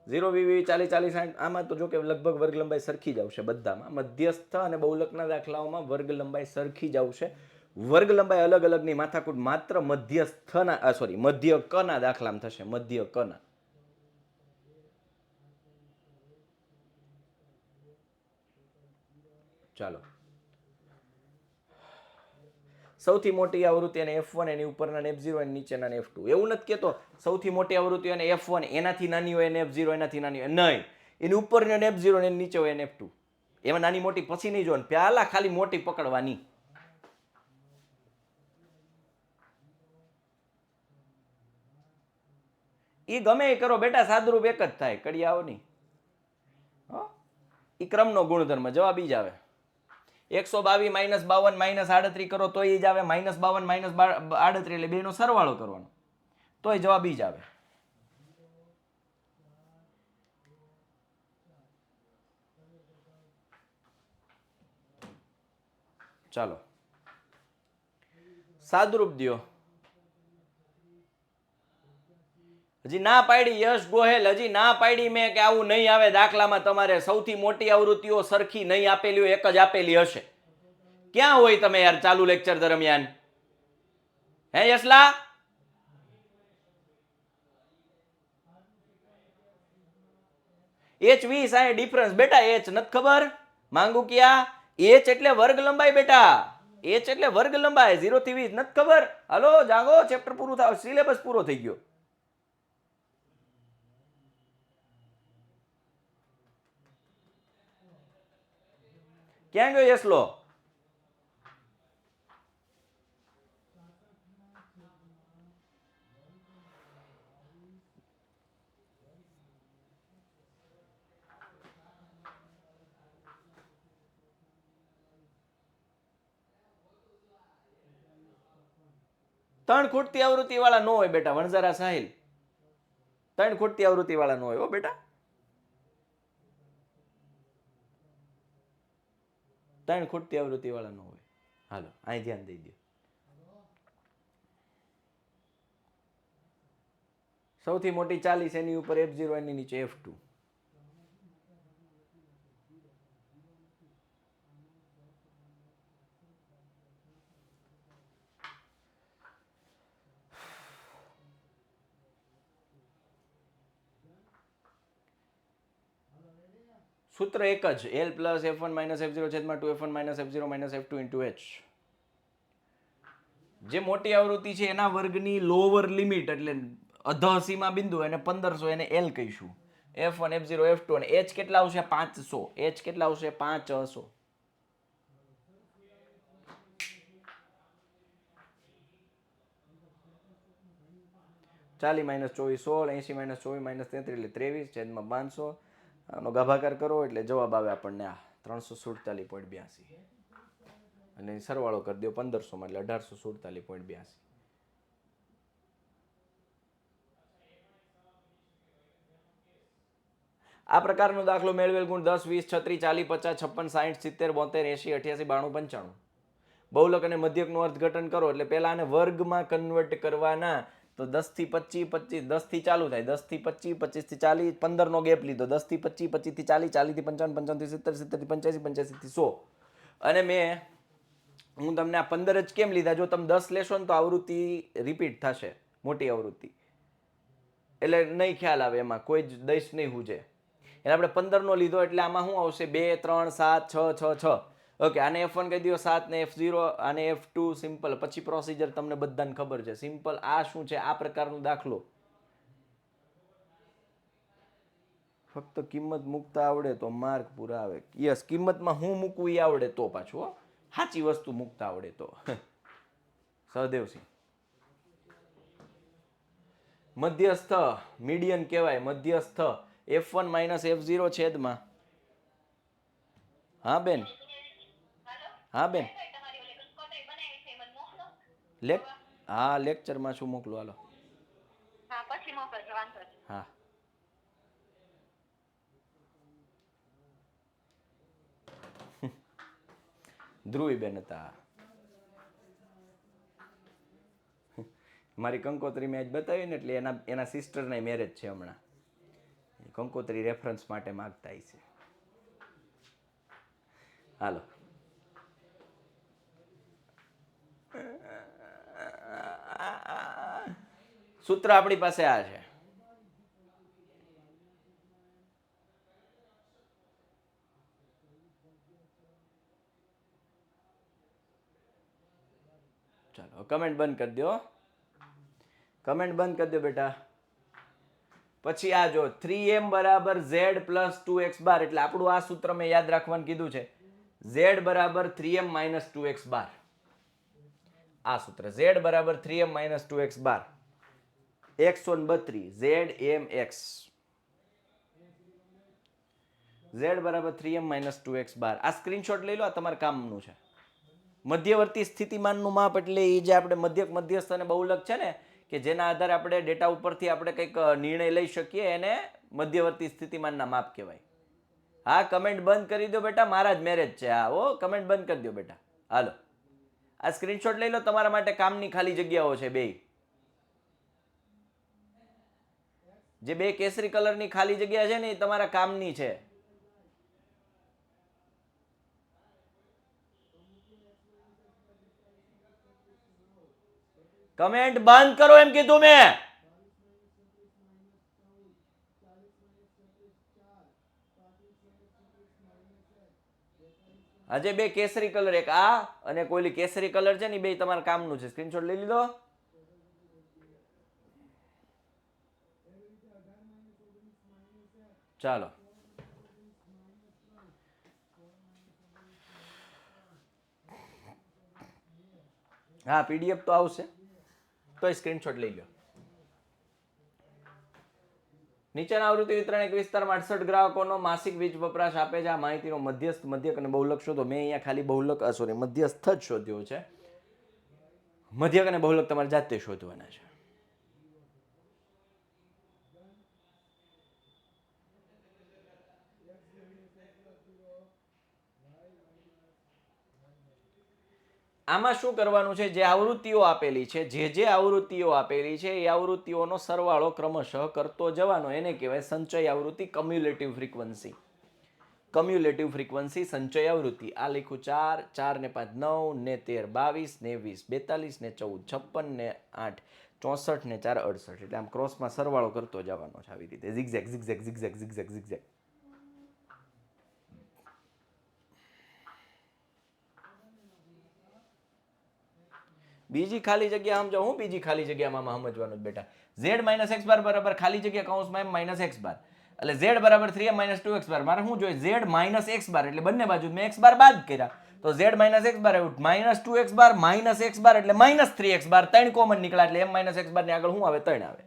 0 વી 40 40 60 આમાં તો જો કે લગભગ વર્ગ લંબાઈ સરખી જ આવશે બધામાં. મધ્યસ્થ અને બહુલકના દાખલાઓમાં વર્ગ લંબાઈ સરખી જ આવશે. વર્ગ લંબાઈ અલગ અલગની માથાકૂટ માત્ર મધ્યસ્થના મધ્ય કના દાખલામાં થશે. મધ્ય કના. ચાલો સૌથી મોટી આવૃત્તિ અને F1 એની ઉપરના ને F0 એની નીચેના ને F2. એવું નથી કેતો સૌથી મોટી આવૃત્તિ અને F1 એનાથી નાની હોય ને F0 એનાથી નાની હોય. નહીં, એની ઉપરની અને F0 એની નીચે હોય ને F2. એમાં નાની મોટી પછી નહીં જોવાનું, પહેલા ખાલી મોટી પકડવાની. ઈ ગમે એ કરો બેટા, સાદુરૂપ એક જ થાય. કડિયાઓ નહીં. ઈ ક્રમનો ગુણધર્મ. જવાબ ઈ જ આવે. 122 માઇનસ 52 માઇનસ 38 કરો તો એ જ આવે. -52 માઇનસ 38 એટલે બેનો સરવાળો કરવાનો તોય જવાબ ઈ જ આવે. ચાલો સાદુરૂપ દ્યો. હજી ના પાડી યશ ગોહેલ, હજી ના પાડી મેં કે આવું નહીં આવે દાખલામાં. તમારે સૌથી મોટી આવૃત્તિઓ સરખી નહીં આપેલી હોય, એક જ આપેલી હશે. ક્યાં હોય તમે યાર ચાલુ લેક્ચર દરમિયાન? હે યશલા? H20 આ ડિફરન્સ બેટા. H નથી ખબર? માંગુ ક્યાં? H એટલે વર્ગ લંબાઈ બેટા. H એટલે વર્ગ લંબાઈ. 0 થી 20 નથી ખબર? હાલો જાગો, ચેપ્ટર પૂરું થાવ, સિલેબસ પૂરો થઈ ગયો. ક્યાં ગયો યશલો? ત્રણ ખૂટતી આવૃત્તિ વાળા નો હોય બેટા. વણઝારા સાહિલ, ત્રણ ખૂટતી આવૃત્તિ વાળા નો હોય હો બેટા. ત્રણ ખૂટતી આવૃત્તિ વાળા નો હોય. હાલો અહીં ધ્યાન દઈ દો. સૌથી મોટી 40 એની ઉપર F0 એની નીચે F2. સૂત્ર એક જ. L plus F1 minus F0 છેદમાં 2F1 minus F0 minus F2 into H. જે મોટી આવૃત્તિ છે એના વર્ગની લોઅર લિમિટ એટલે અધઃ સીમા બિંદુ એને 1500 એને L કહીશું. F1 F0 F2 અને H કેટલા આવશે? 500. H કેટલા આવશે? 500. ચાલી માઇનસ 24 16 80 માઇનસ 24 માઇનસ 33 એટલે 23 છેદમાં 500. આનો ગાભાકાર કરો એટલે જવાબ આવે આપણને આ 347.82 અને સરવાળો કરી દો 1500 માં એટલે 1847.82. આ પ્રકારનો દાખલો મેળવેલ ગુણ 10 20 36 40 50 56 60 70 72 80 88 92 95. બહુલક અને મધ્યકનું અર્થઘટન કરો એટલે પહેલા આને વર્ગમાં કન્વર્ટ કરવાના. તો 10 થી 25 25 10 થી ચાલુ થાય, 10 થી 25 25 થી 40 15 નો ગેપ લીધો, 10 થી 25 25 થી 40 40 થી 55 55 થી 70 70 થી 85 85 થી 100. અને હું તમને આ 15 જ કેમ લીધા? જો તમે 10 લેશો ને તો આવૃત્તિ રિપીટ થશે, મોટી આવૃત્તિ, એટલે નહીં ખ્યાલ આવે, એમાં કોઈ જ દઈશ નહીં હુજે. એટલે આપણે 15 નો લીધો એટલે આમાં શું આવશે? 2 3 7 6 6 6. ઓકે, આને F1 કહી દો 7 ને F0 આને F2 સિમ્પલ. પછી પ્રોસિજર તમને બધાને ખબર છે સિમ્પલ. આ શું છે? આ પ્રકારનો દાખલો ફક્ત કિંમત મૂકતા આવડે તો માર્ક પૂરા આવે. યસ, કિંમતમાં હું મૂકવું એ આવડે તો પાછું હો, સાચી વસ્તુ મૂકતા આવડે તો. સહદેવસિંહ, મધ્યસ્થ મીડિયન કહેવાય. મધ્યસ્થ F1 માઇનસ F0 છેદમાં. હા બેન, હા બેન, હા લેક્ચરમાં શું મોકલું હાલો. હા ધ્રુવીબેન હતા. મારી કંકોત્રી મેં આજ બતાવી ને એટલે એના સિસ્ટરના મેરેજ છે હમણાં. કંકોત્રી રેફરન્સ માટે માગતા છે. હાલો, સૂત્ર આપણી પાસે આ છે. ચાલો કમેન્ટ બંધ કરી દો, કમેન્ટ બંધ કરી દો બેટા. પછી આ જો 3m બરાબર z પ્લસ 2x બાર, એટલે આપણું આ સૂત્ર મેં યાદ રાખવાનું કીધું છે. z બરાબર 3m માઇનસ 2x બાર. આ સૂત્ર z બરાબર 3m માઇનસ 2x બાર. x32 zmx. z બરાબર 3m માઇનસ 2x બાર. આ સ્ક્રીનશોટ લઈ લો, આ તમારા કામનું છે. મધ્યવર્તી સ્થિતિમાનનું માપ એટલે એ જે આપણે મધ્યક, મધ્યસ્થ અને બહુલક છે ને, કે જેના આધારે આપણે ડેટા ઉપરથી આપણે કંઈક નિર્ણય લઈ શકીએ, એને મધ્યવર્તી સ્થિતિમાનના માપ કહેવાય. હા કમેન્ટ બંધ કરી દો બેટા, મારા જ મેરેજ છે. હા ઓ કમેન્ટ બંધ કરી દો બેટા. હાલો, આ સ્ક્રીનશોટ લઈ લો, તમારા માટે કામની ખાલી જગ્યાઓ છે બે. જે બે કેસરી કલરની ખાલી જગ્યા છે ને એ તમારા કામની છે. કમેન્ટ બંધ કરો એમ કીધું મેં. આજે બે કેસરી કલર, એક આ અને કોઈ કેસરી કલર છે ને, બે તમારા કામનું છે. સ્ક્રીનશોટ લઈ લીધો. ચાલો, હા પીડીએફ તો આવશે, તો સ્ક્રીનશોટ લઈ લો. નીચેના આવૃત્તિ વિતરણ એક વિસ્તારમાં 68 ગ્રાહકોનો માસિક વીજ વપરાશ આપે છે. આ માહિતીનો મધ્યસ્થ, મધ્યક અને બહુલક શોધો. મેં અહીંયા ખાલી બહુલક સોરી મધ્યસ્થ જ શોધ્યો છે. મધ્યક અને બહુલક તમારે જાતે શોધવાના છે. આમાં શું કરવાનું છે, જે આવૃત્તિઓ આપેલી છે, જે આવૃત્તિઓ આપેલી છે એ આવૃત્તિઓનો સરવાળો ક્રમશઃ કરતો જવાનો. એને કહેવાય સંચય આવૃત્તિ, કમ્યુલેટિવ ફ્રીક્વન્સી. કમ્યુલેટિવ ફ્રીક્વન્સી સંચય આવૃત્તિ. આ લખ્યું 4, 4 ને 5 9 ને 13 22 ને 20 42 ને 14 56 ને 8 64 ને 4 68. એટલે આમ ક્રોસમાં સરવાળો કરતો જવાનો છે આવી રીતે. Zigzag zigzag zigzag zigzag zigzag. બીજી ખાલી જગ્યા સમજો. હું બીજી ખાલી જગ્યામાં સમજવાનું બેટા. z માઇનસ એક્સ બાર બરાબર ખાલી જગ્યા કૌંસમાં m માઇનસ એક્સ બાર, એટલે z બરાબર 3m માઇનસ 2x બાર. મારે શું જોઈએ? z માઇનસ એક્સ બાર, એટલે બંને બાજુ મેં એક્સ બાર બાદ કર્યા તો z માઇનસ એક્સ બાર આવ્યું. Minus 2x bar minus x bar એટલે માઇનસ 3x બાર. 3 કોમન નીકળ્યા એટલે m માઇનસ એક્સ બાર ની આગળ શું આવે? 3 આવે.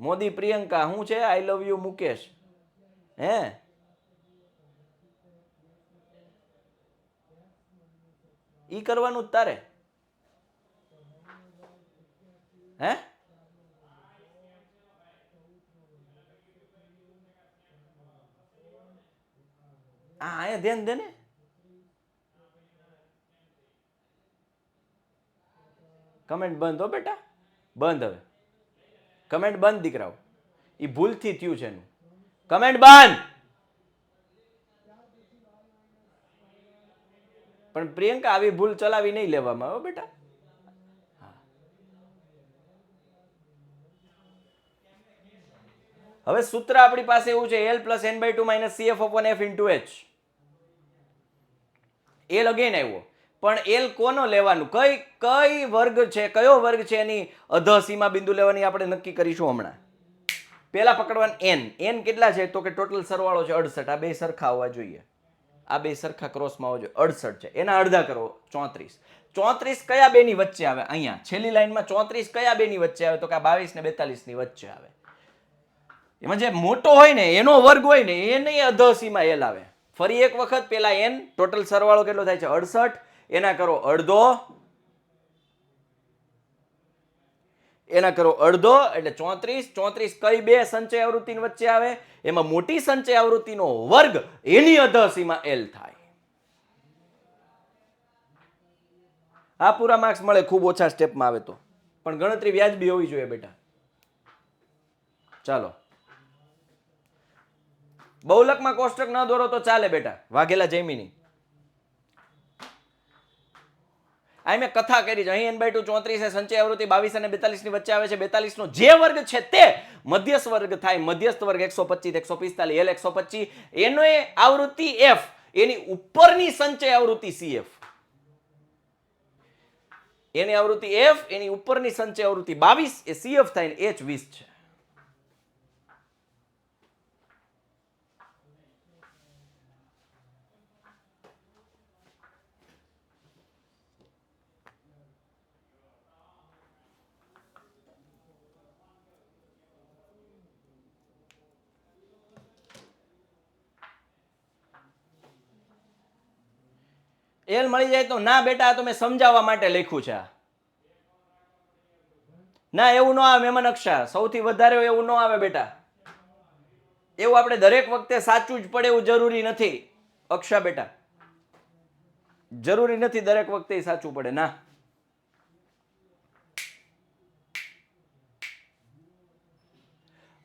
મોદી પ્રિયંકા શું છે? આઈ લવ યુ મુકેશ. હે ઈ કરવાનું જ તારે. હે હા અહીંયા ધ્યાન દે ને. કમેન્ટ બંધ હો બેટા, બંધ. હવે કમેન્ટ બંધ દીકરાઓ, એ ભૂલથી થયું છે એનું. કમેન્ટ બંધ. પણ પ્રિયંકા આવી ભૂલ ચલાવી નહીં લેવામાં આવે બેટા. હવે સૂત્ર આપણી પાસે એવું છે, L plus n/2 minus CF upon F into H. L again આવ્યો. પણ એલ કોનો લેવાનું, કઈ વર્ગ છે, કયો વર્ગ છે એની અધ સીમા બિંદુ લેવાની આપણે નક્કી કરીશું હમણાં. પેલા પકડવાનું એન કેટલા છે તો કે ટોટલ સરવાળો છે 68. આ બે સરખા હોવા જોઈએ, આ બે સરખા ક્રોસમાં હોવા જોઈએ. 68 છે, એના અડધા કરો 34. 34 કયા બે ની વચ્ચે આવે? અહીંયા છેલ્લી લાઈનમાં 34 કયા બે ની વચ્ચે આવે તો કે 22 ને 42 ની વચ્ચે આવે. એમાં જે મોટો હોય ને એનો વર્ગ હોય ને એને અધ સીમા એલ આવે. ફરી એક વખત પેલા એન ટોટલ સરવાળો કેટલો થાય છે 68, એના કરો અડધો, એના કરો અડધો એટલે 34. 34 કઈ બે સંચય આવૃત્તિ વચ્ચે આવે? એમાં મોટી સંચય આવૃત્તિનો વર્ગ એની અધ સીમા એલ થાય. આ પૂરા માર્ક્સ મળે ખૂબ ઓછા સ્ટેપમાં આવે તો, પણ ગણતરી વ્યાજબી હોવી જોઈએ બેટા. ચાલો, બહુલકમાં કોષ્ટક ન દોરો તો ચાલે બેટા, વાઘેલા જૈમિની. અહીં મેં કથા કરી છે. અહીં n/2 34 સંચય આવૃત્તિ 22 અને 42 ની વચ્ચે આવે છે. 42 નો જે વર્ગ છે તે મધ્યસ્થ વર્ગ થાય. મધ્યસ્થ વર્ગ 125, 145, L 125. એનો આવૃત્તિ f, એની ઉપરની સંચય આવૃત્તિ cf. એની આવૃત્તિ f, એની ઉપરની સંચય આવૃત્તિ 22 એ cf થાય ને h 20 છે. એલ મળી જાય તો ના બેટા, આ તો મેં સમજાવવા માટે લખ્યું છે. ના એવું ન આવે મહેમાન અક્ષા, સૌથી વધારે એવું ન આવે બેટા. એવું આપણે દરેક વખતે સાચું જ પડે એવું જરૂરી નથી અક્ષા બેટા, જરૂરી નથી દરેક વખતે સાચું પડે ના.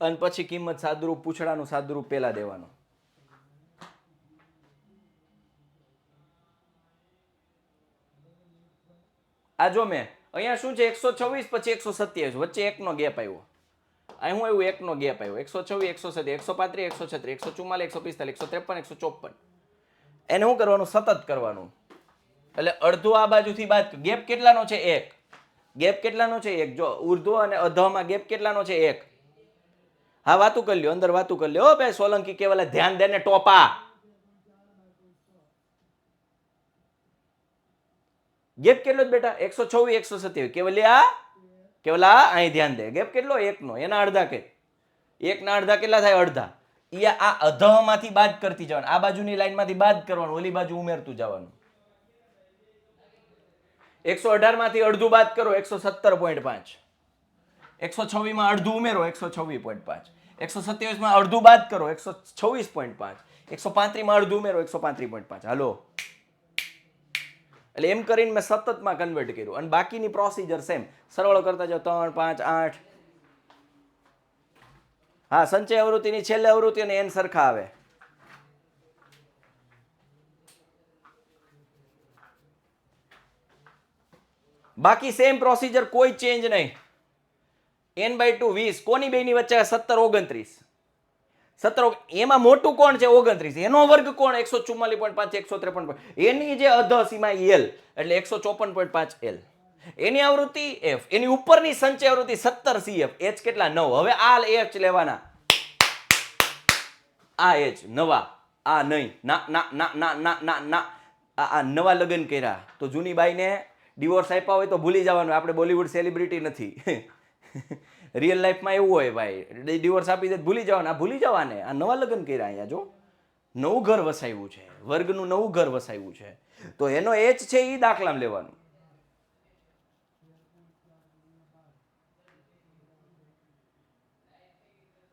અને પછી કિંમત સાદુરૂપ, પૂછડાનું સાદુરૂપ પેલા દેવાનું. આ જો મેં અહીંયા શું છે 126 પછી 127 વચ્ચે એકનો ગેપ આવ્યો. અહીં હું એવું એકનો ગેપ આવ્યો 126, 127, 135, 136, 144, 145, 153, 154. એને શું કરવાનું? સતત કરવાનું. એટલે અડધો આ બાજુથી બાદ. ગેપ કેટલાનો છે? 1. ગેપ કેટલાનો છે? 1. જો ઉર્ધ્વ અને અધમાં ગેપ કેટલાનો છે? 1. હા વાતું કરી લ્યો, અંદર વાતું કરી લ્યો ભાઈ સોલંકી કેવલ, ધ્યાન દેને ટોપા. ગેપ કેટલો જ બેટા? 126, 127. કેવલા અહીં ધ્યાન દે. ગેપ કેટલો? 1 નો. એના અડધા કે 1 ના અડધા કેટલા થાય? અડધા. એ આ અધમાંથી બાદ કરતી જવાનું, આ બાજુની લાઈનમાંથી બાદ કરવાનું, ઓલી બાજુ ઉમેરતું જવાનું. 118 માંથી અડધું બાદ કરો 117.5. 126 માં અડધું ઉમેરો 126.5. 127 માં અડધું બાદ કરો 126.5. 135 માં અડધું ઉમેરો 135.5. હાલો, એટલે એમ કરીને મેં સતતમાં કન્વર્ટ કર્યું અને બાકીની પ્રોસિજર સેમ. સરવાળો કરતા જાઓ 3, 5, 8. હા, સંચય આવૃત્તિની છેલ્લે આવૃત્તિ અને એન સરખા આવે. બાકી સેમ પ્રોસિજર, કોઈ ચેન્જ નહીં. n/2 20 કોની બેની વચ્ચે? 17, 29. 17 એમાં મોટું કોણ છે? 29. એનો વર્ગ કોણ? 144.5, 153. એની જે અધ સીમા એલ એટલે 154.5 એલ. એની આવૃત્તિ f, એની ઉપરની સંચય આવૃત્તિ 17 cf. h કેટલા? 9. હવે આ h લેવાના, આ h નવા, આ નહીં. ના ના ના ના ના ના ના. આ નવા લગ્ન કર્યા તો જૂની બાઈને ડિવોર્સ આપ્યા હોય તો ભૂલી જવાનું, આપણે બોલિવૂડ સેલિબ્રિટી નથી. રિયલ લાઈફમાં એવું હોય ભાઈ, ડિવોર્સ આપી દે ભૂલી જવાના. ભૂલી જવાને આ નવા લગ્ન કર્યા. અહીંયા જો નવું ઘર વસાવ્યું છે, વર્ગનું નવું ઘર વસાવ્યું છે, તો એનો એચ છે એ દાખલામાં લેવાનું.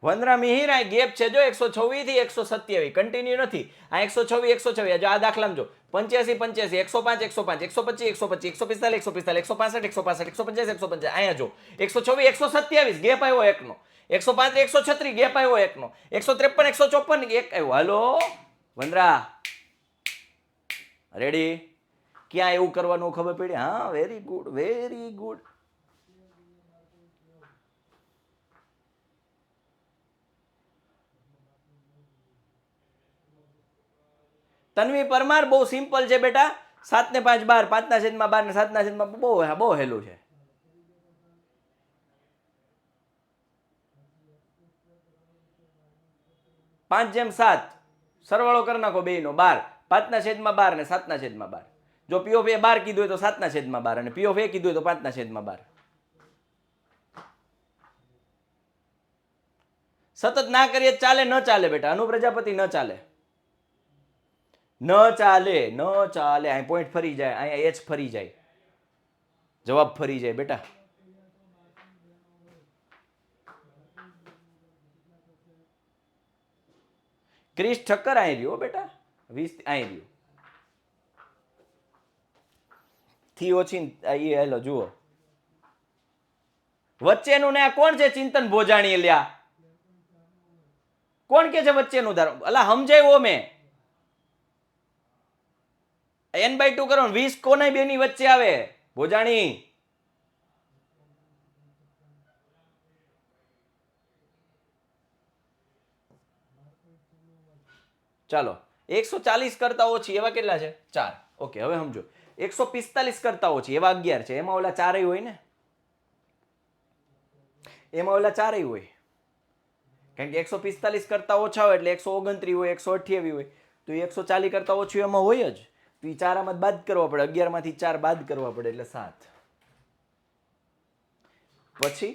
વંદરા મિહિર આ ગેપ છે જો 126 થી 127, કન્ટિન્યુ નથી. આ 126, 126 જો આ દાખલામાં જો 85, 85, 105, 105, 125, 125, 145, 165, 165, 150, 150. અહીંયા જો 126, 127 ગેપ આવ્યો એકનો. 135, 136 ગેપ આવ્યો એકનો. 153, 154 એક આવ્યો. હાલો વંદરા, રેડી? ક્યાં એવું કરવાનું ખબર પડી? હા, very good, very good. Tanvi Parmar બહુ સિમ્પલ છે બેટા. 7 ને 5 12, 5 ના છેદમાં 12 ને 7 ના છેદમાં બહુ હેલું છે. 5/7 સરવાળો કરી નાખો બેયનો 12, 5 ના છેદમાં 12 ને 7 ના છેદમાં 12. જો પી ઓફ એ 12 કીધું હોય તો 7 ના છેદમાં 12 અને પી ઓફ એ કીધું હોય તો 5 ના છેદમાં 12. સતત ના કરીએ ચાલે, ન ચાલે બેટા, અનુ પ્રજાપતિ ન ચાલે, ન ચાલે. અહીં પોઈન્ટ ફરી જાય, અહીંયા એચ ફરી જાય, જવાબ ફરી જાય બેટા. ક્રિસ ઠક્કર અહીં રહ્યો બેટા, 20 અહીં રહ્યો. થી ઓછી એ હેલો જુઓ વચ્ચેનું ને આ કોણ છે? ચિંતન ભોજાણી. લ્યા કોણ કે છે વચ્ચેનું ધારો? અલા સમજાયો મેં. n/2 કરો, 20 કોના બે ની વચ્ચે આવે? ભોજાણી. ચાલો 140 કરતા ઓછી એવા કેટલા છે? 4. ઓકે, હવે સમજો 145 કરતા ઓછી એવા 11 છે. એમાં ઓલા ચારેય હોય ને, એમાં ઓલા ચારેય હોય, કારણ કે 145 કરતા ઓછા હોય એટલે 129 હોય, 128 હોય, તો એ 140 કરતા ઓછું એમાં હોય જ. તો એ 4 આમાં બાદ કરવા પડે, 11 માંથી 4 બાદ કરવા પડે એટલે 7. પછી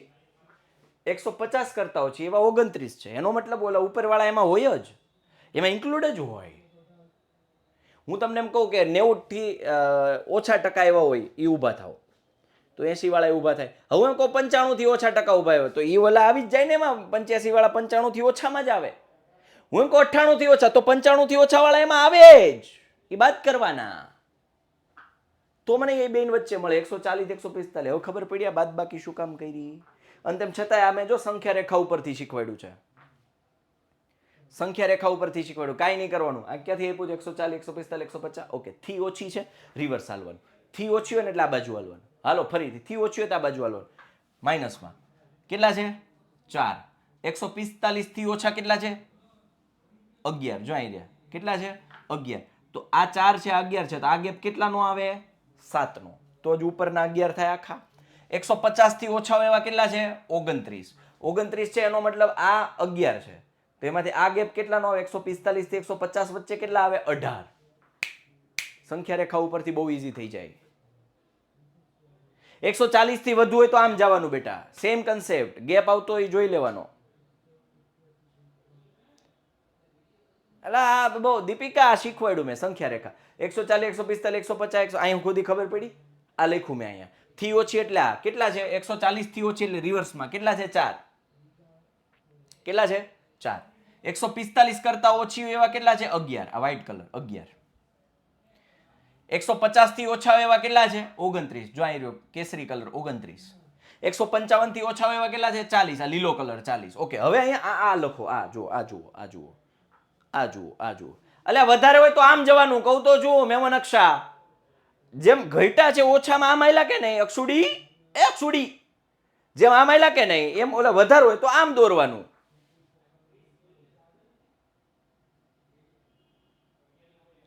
150 કરતા ઓછી એવા 29 છે. એનો મતલબ ઓલા ઉપરવાળા એમાં હોય જ, એમાં ઇન્ક્લુડ જ હોય. હું તમને એમ કહું કે 90 થી ઓછા ટકા એવા હોય એ ઊભા થાવ તો 80 વાળા ઊભા થાય. હવે હું કહું 95 થી ઓછા ટકા ઊભા હોય તો એ ઓલા આવી જ જાય ને, એમાં 85 વાળા 95 થી ઓછામાં જ આવે. હું એમ કહું 98 થી ઓછા તો 95 થી ઓછા વાળા એમાં આવે જ, એ બાદ કરવાના. તો મને એ બેન વચ્ચે મળે 140 145. હવે ખબર પડી આ બાદ બાકી શું કામ કરી. અને તેમ છતાંય અમે જો સંખ્યા રેખા ઉપરથી શીખવાડ્યું છે, સંખ્યા રેખા ઉપરથી શીખવાડ્યું, કાંઈ નહીં કરવાનું. આ ક્યાંથી આપ્યું? 140 145 150. ઓકે, થી ઓછી છે રિવર્સ હાલવાનું, થી ઓછી હોય ને એટલે આ બાજુ હાલવાનું. હાલો ફરીથી, થી ઓછી હોય તો આ બાજુ હાલવાનું. માઇનસમાં કેટલા છે? 4. 145 થી ઓછા કેટલા છે? 11. જો અહીં રહ્યા કેટલા છે? 11. તો આ 4 છે, આ 11 છે, તો આ ગેપ કેટલાનો આવે? 7 નો. તો જ ઉપરના 11 થાય આખા. 150 થી ઓછા હોય એવા કેટલા છે? 29. 29 છે એનો મતલબ આ 11 છે, તો એમાંથી આ ગેપ કેટલાનો આવે? 145 થી 150 વચ્ચે કેટલા આવે? 18. સંખ્યા રેખા ઉપરથી બહુ ઈઝી થઈ જાય. 140 થી વધુ હોય તો આમ જવાનું બેટા, સેમ કન્સેપ્ટ. ગેપ આવતો હોય જોઈ લેવાનો. અલા બહુ દીપિકા શીખવાડ્યું મેં સંખ્યા રેખા. 140 145 150 અહીં ખુદી ખબર પડી. આ લખ્યું મેં અહીંયા. થી ઓછી એટલે આ કેટલા છે? 140 થી ઓછી એટલે રિવર્સમાં કેટલા છે? 4. કેટલા છે? 4. 145 કરતા ઓછી હોય એવા કેટલા છે? 11. આ વ્હાઈટ કલર 11. 150 થી ઓછા હોય એવા કેટલા છે? 29. જો અહીં રહ્યો કેસરી કલર 29. 155 થી ઓછા હોય એવા કેટલા છે? 40. આ લીલો કલર 40. ઓકે, હવે અહીંયા આ લખો, આ જુઓ, આ જુઓ, આ જુઓ, આ જુઓ, આ જુઓ. એટલે વધારે હોય તો આમ જવાનું. કહું તો જુઓ મેમન અક્ષા, જેમ ઘટા છે ઓછામાં આમ આયલા કે નહીં? અક્ષુડી જેમ આમ આયલા કે નહીં એમ ઓલા વધારે હોય તો આમ દોરવાનું.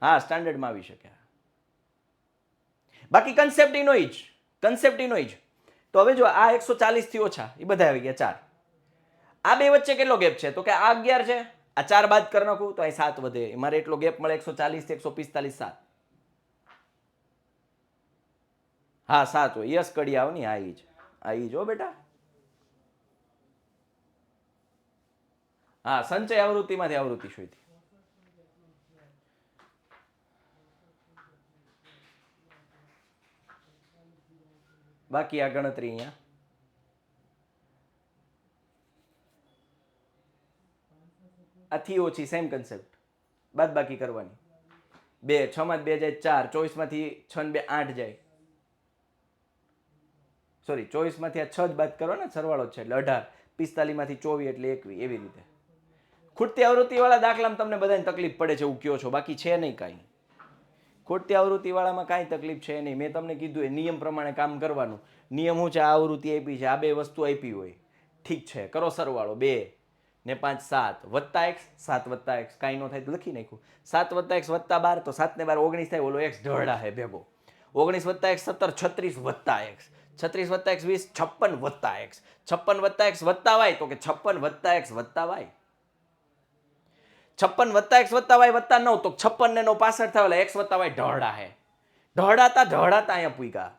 હા, સ્ટાન્ડર્ડમાં આવી શકે. બાકી કન્સેપ્ટ ઈ નો જ. તો હવે જો આ 140 થી ઓછા એ બધા આવી ગયા 4. આ બે વચ્ચે કેટલો ગેપ છે? તો કે આ 11 છે, આ 4 બાદ કરી નાખું તો અહીં 7 વધે. મારે એટલો ગેપ મળે 140 થી 145 7. હા 7 હોય. યસ કડી આવ ની. આ ઈ જો બેટા. હા, સંચય આવૃત્તિમાંથી આવૃત્તિ શોધી. બાકી આ ગણતરી અહીંયા આથી ઓછી સેમ કન્સેપ્ટ, બાદ બાકી કરવાની. 2 6 માં 2 જાય 4, 24 માંથી 6 ને 2 8 જાય. સોરી 24 માંથી આ 6 જ બાદ કરો ને, સરવાળો છે એટલે 18. 45 માંથી 24 એટલે 21. એવી રીતે ખૂટતી આવૃત્તિ વાળા દાખલામાં તમને બધાને તકલીફ પડે છે એવું કયો છો, બાકી છે નહીં કાંઈ. ખોટી આવૃત્તિ વાળામાં કાંઈ તકલીફ છે નહીં. મેં તમને કીધું એ નિયમ પ્રમાણે કામ કરવાનું. નિયમ શું છે? આ આવૃત્તિ આપી છે, આ બે વસ્તુ આપી હોય, ઠીક છે, કરો સરવાળો 2 ને 5 7 વત્તા x 7 વત્તા x કાંઈ નો થાય તો લખી નાખ્યું 7 વત્તા x વત્તા 12 તો 7 ને 12 19 થાય. ઓલો x ઢળા હે ભેગો 19 વત્તા x 17 36 વત્તા x 36 વત્તા x 20 56 વત્તા x 56 વત્તા x વત્તા y તો કે 56 વત્તા x વત્તા y 56 વત્તા x વત્તા y વત્તા 9 તો 56 ને 9 65 થાય. ઓલા x વત્તા y ઢળા હે ઢળાતા અહીંયા પૂગ્યા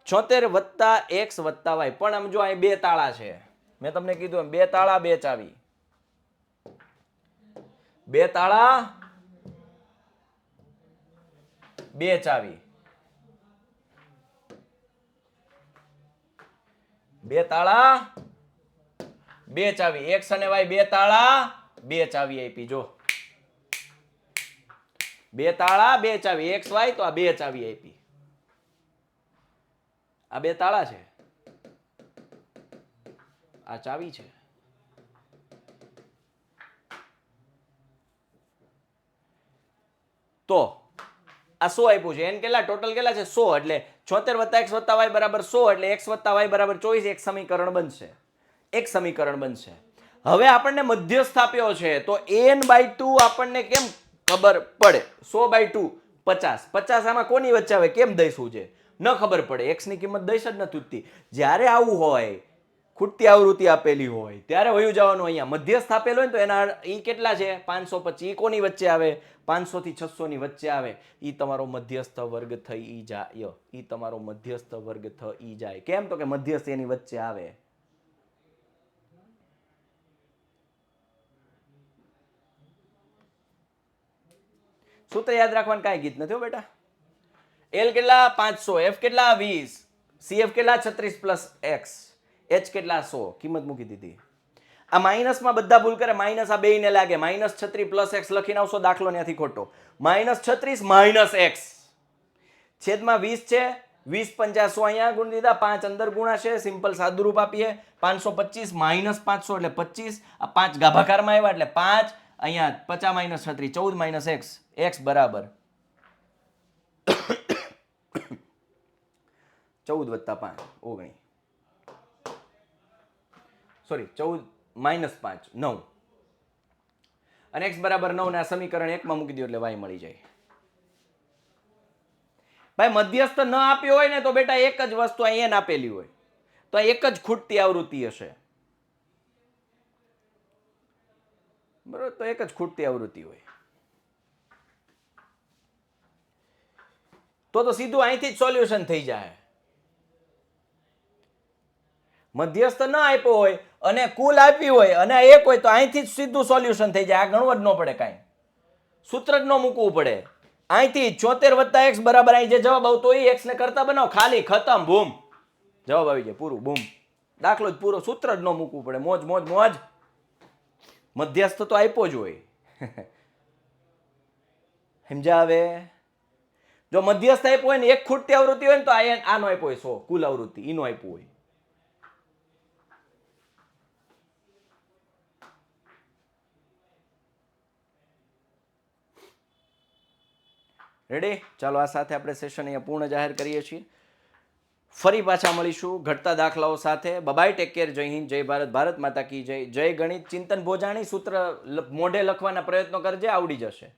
76 વત્તા x વત્તા y. પણ આમ જો અહીં બે તાળા છે, મેં તમને કીધું એમ બે તાળા બે ચાવી, બે તાળા બે ચાવી, બે તાળા બે ચાવી, x અને y બે તાળા બે ચાવી આપી. જો બે તાળા બે ચાવી x y તો આ બે ચાવી આપી. આ બે તાળા છે, આ ચાવી છે. તો આ 100 આપ્યું છે. એન કેટલા ટોટલ કેટલા છે 100 એટલે 76 વત્તા x વત્તા y બરાબર 100 એટલે x વત્તા y બરાબર 24. એક સમીકરણ બનશે, એક સમીકરણ બનશે. હવે આપણને મધ્યસ્થ આપ્યો છે તો n/2 આપણને કેમ ખબર પડે? 100/2 50 50 આમાં કોની વચ્ચે આવે કેમ દઈશું છે ન ખબર પડે. x ની કિંમત દઈશ જ નથી ઉઠતી. જ્યારે આવું હોય ખૂટતી આવૃત્તિ આપેલી હોય ત્યારે વયું જવાનું. અહીંયા મધ્યસ્થ આપેલો હોય તો એના ઈ કેટલા છે 525. ઈ કોની વચ્ચે આવે 500 થી 600 ની વચ્ચે આવે. ઈ તમારો મધ્યસ્થ વર્ગ થઈ જાય. ઈ તમારો મધ્યસ્થ વર્ગ થઈ જાય. કેમ તો કે મધ્યસ્થ એની વચ્ચે આવે. સૂત્ર યાદ રાખવાનું કાંઈ ગીત નથી હો બેટા. L કેટલા 500, F કેટલા 20, CF કેટલા 36 પ્લસ x, H કેટલા 100. કિંમત મૂકી દીધી. આ માઇનસમાં બધા ભૂલ કરે. માઇનસ આ બેયને લાગે. -36 પ્લસ x લખીને આવશો દાખલો ત્યાંથી ખોટો. -36 માઇનસ x છેદમાં 20 છે. 20 50 100 અહીંયા ગુણ દીધા. 5 અંદર ગુણાશે. સિમ્પલ સાદુરૂપ આપીએ. 525 માઇનસ 500 એટલે 25. આ 5 ગાભાકારમાં આવ્યા એટલે 5 અહીંયા 50 માઇનસ 36 14 માઇનસ x, x બરાબર 14 વત્તા 5 19 સોરી 14 માઇનસ 5 9 અને x બરાબર 9 ને આ સમીકરણ 1 માં મૂકી દો એટલે y મળી જાય. ભાઈ મધ્યસ્થ ન આપ્યો હોય ને તો બેટા એક જ વસ્તુ અહીંયા આપેલી હોય તો એક જ ખૂટતી આવૃત્તિ હશે. બરોબર, તો એક જ ખૂટતી આવૃત્તિ હોય તો સીધું અહીંથી જ સોલ્યુશન થઈ જાય. મધ્યસ્થ ન આપ્યો હોય અને કુલ આપી હોય અને એક હોય તો અહીંથી જ સીધું સોલ્યુશન થઈ જાય. આ ગણવું જ ન પડે, કાંઈ સૂત્ર જ ન મૂકવું પડે. અહીંથી 74 વત્તા x બરાબર અહીં જે જવાબ આવતો એ x ને કરતા બનાવો, ખાલી ખતમ, બૂમ, જવાબ આવી જાય, પૂરું, બૂમ, દાખલો જ પૂરો. સૂત્ર જ ન મૂકવું પડે. મોજ મોજ મોજ. મધ્યસ્થ તો આપ્યો જ હોય. સમજા હવે? જો મધ્યસ્થ આપ્યો હોય ને એક ખૂટતી આવૃત્તિ હોય ને તો આનો આપ્યો હોય 100 કુલ આવૃત્તિ, ઈનો આપ્યું હોય. રેડી? ચાલો આ સાથે આપણે સેશન અહીંયા પૂર્ણ જાહેર કરીએ છીએ. ફરી પાછા મળીશું ઘટતા દાખલાઓ સાથે. બાય, ટેક કેર, જય હિન્દ, જય ભારત, ભારત માતા કી જય. જય ગણિત ચિંતન ભોજાણી. સૂત્ર મોઢે લખવાના પ્રયત્નો કરજે, આવડી જશે.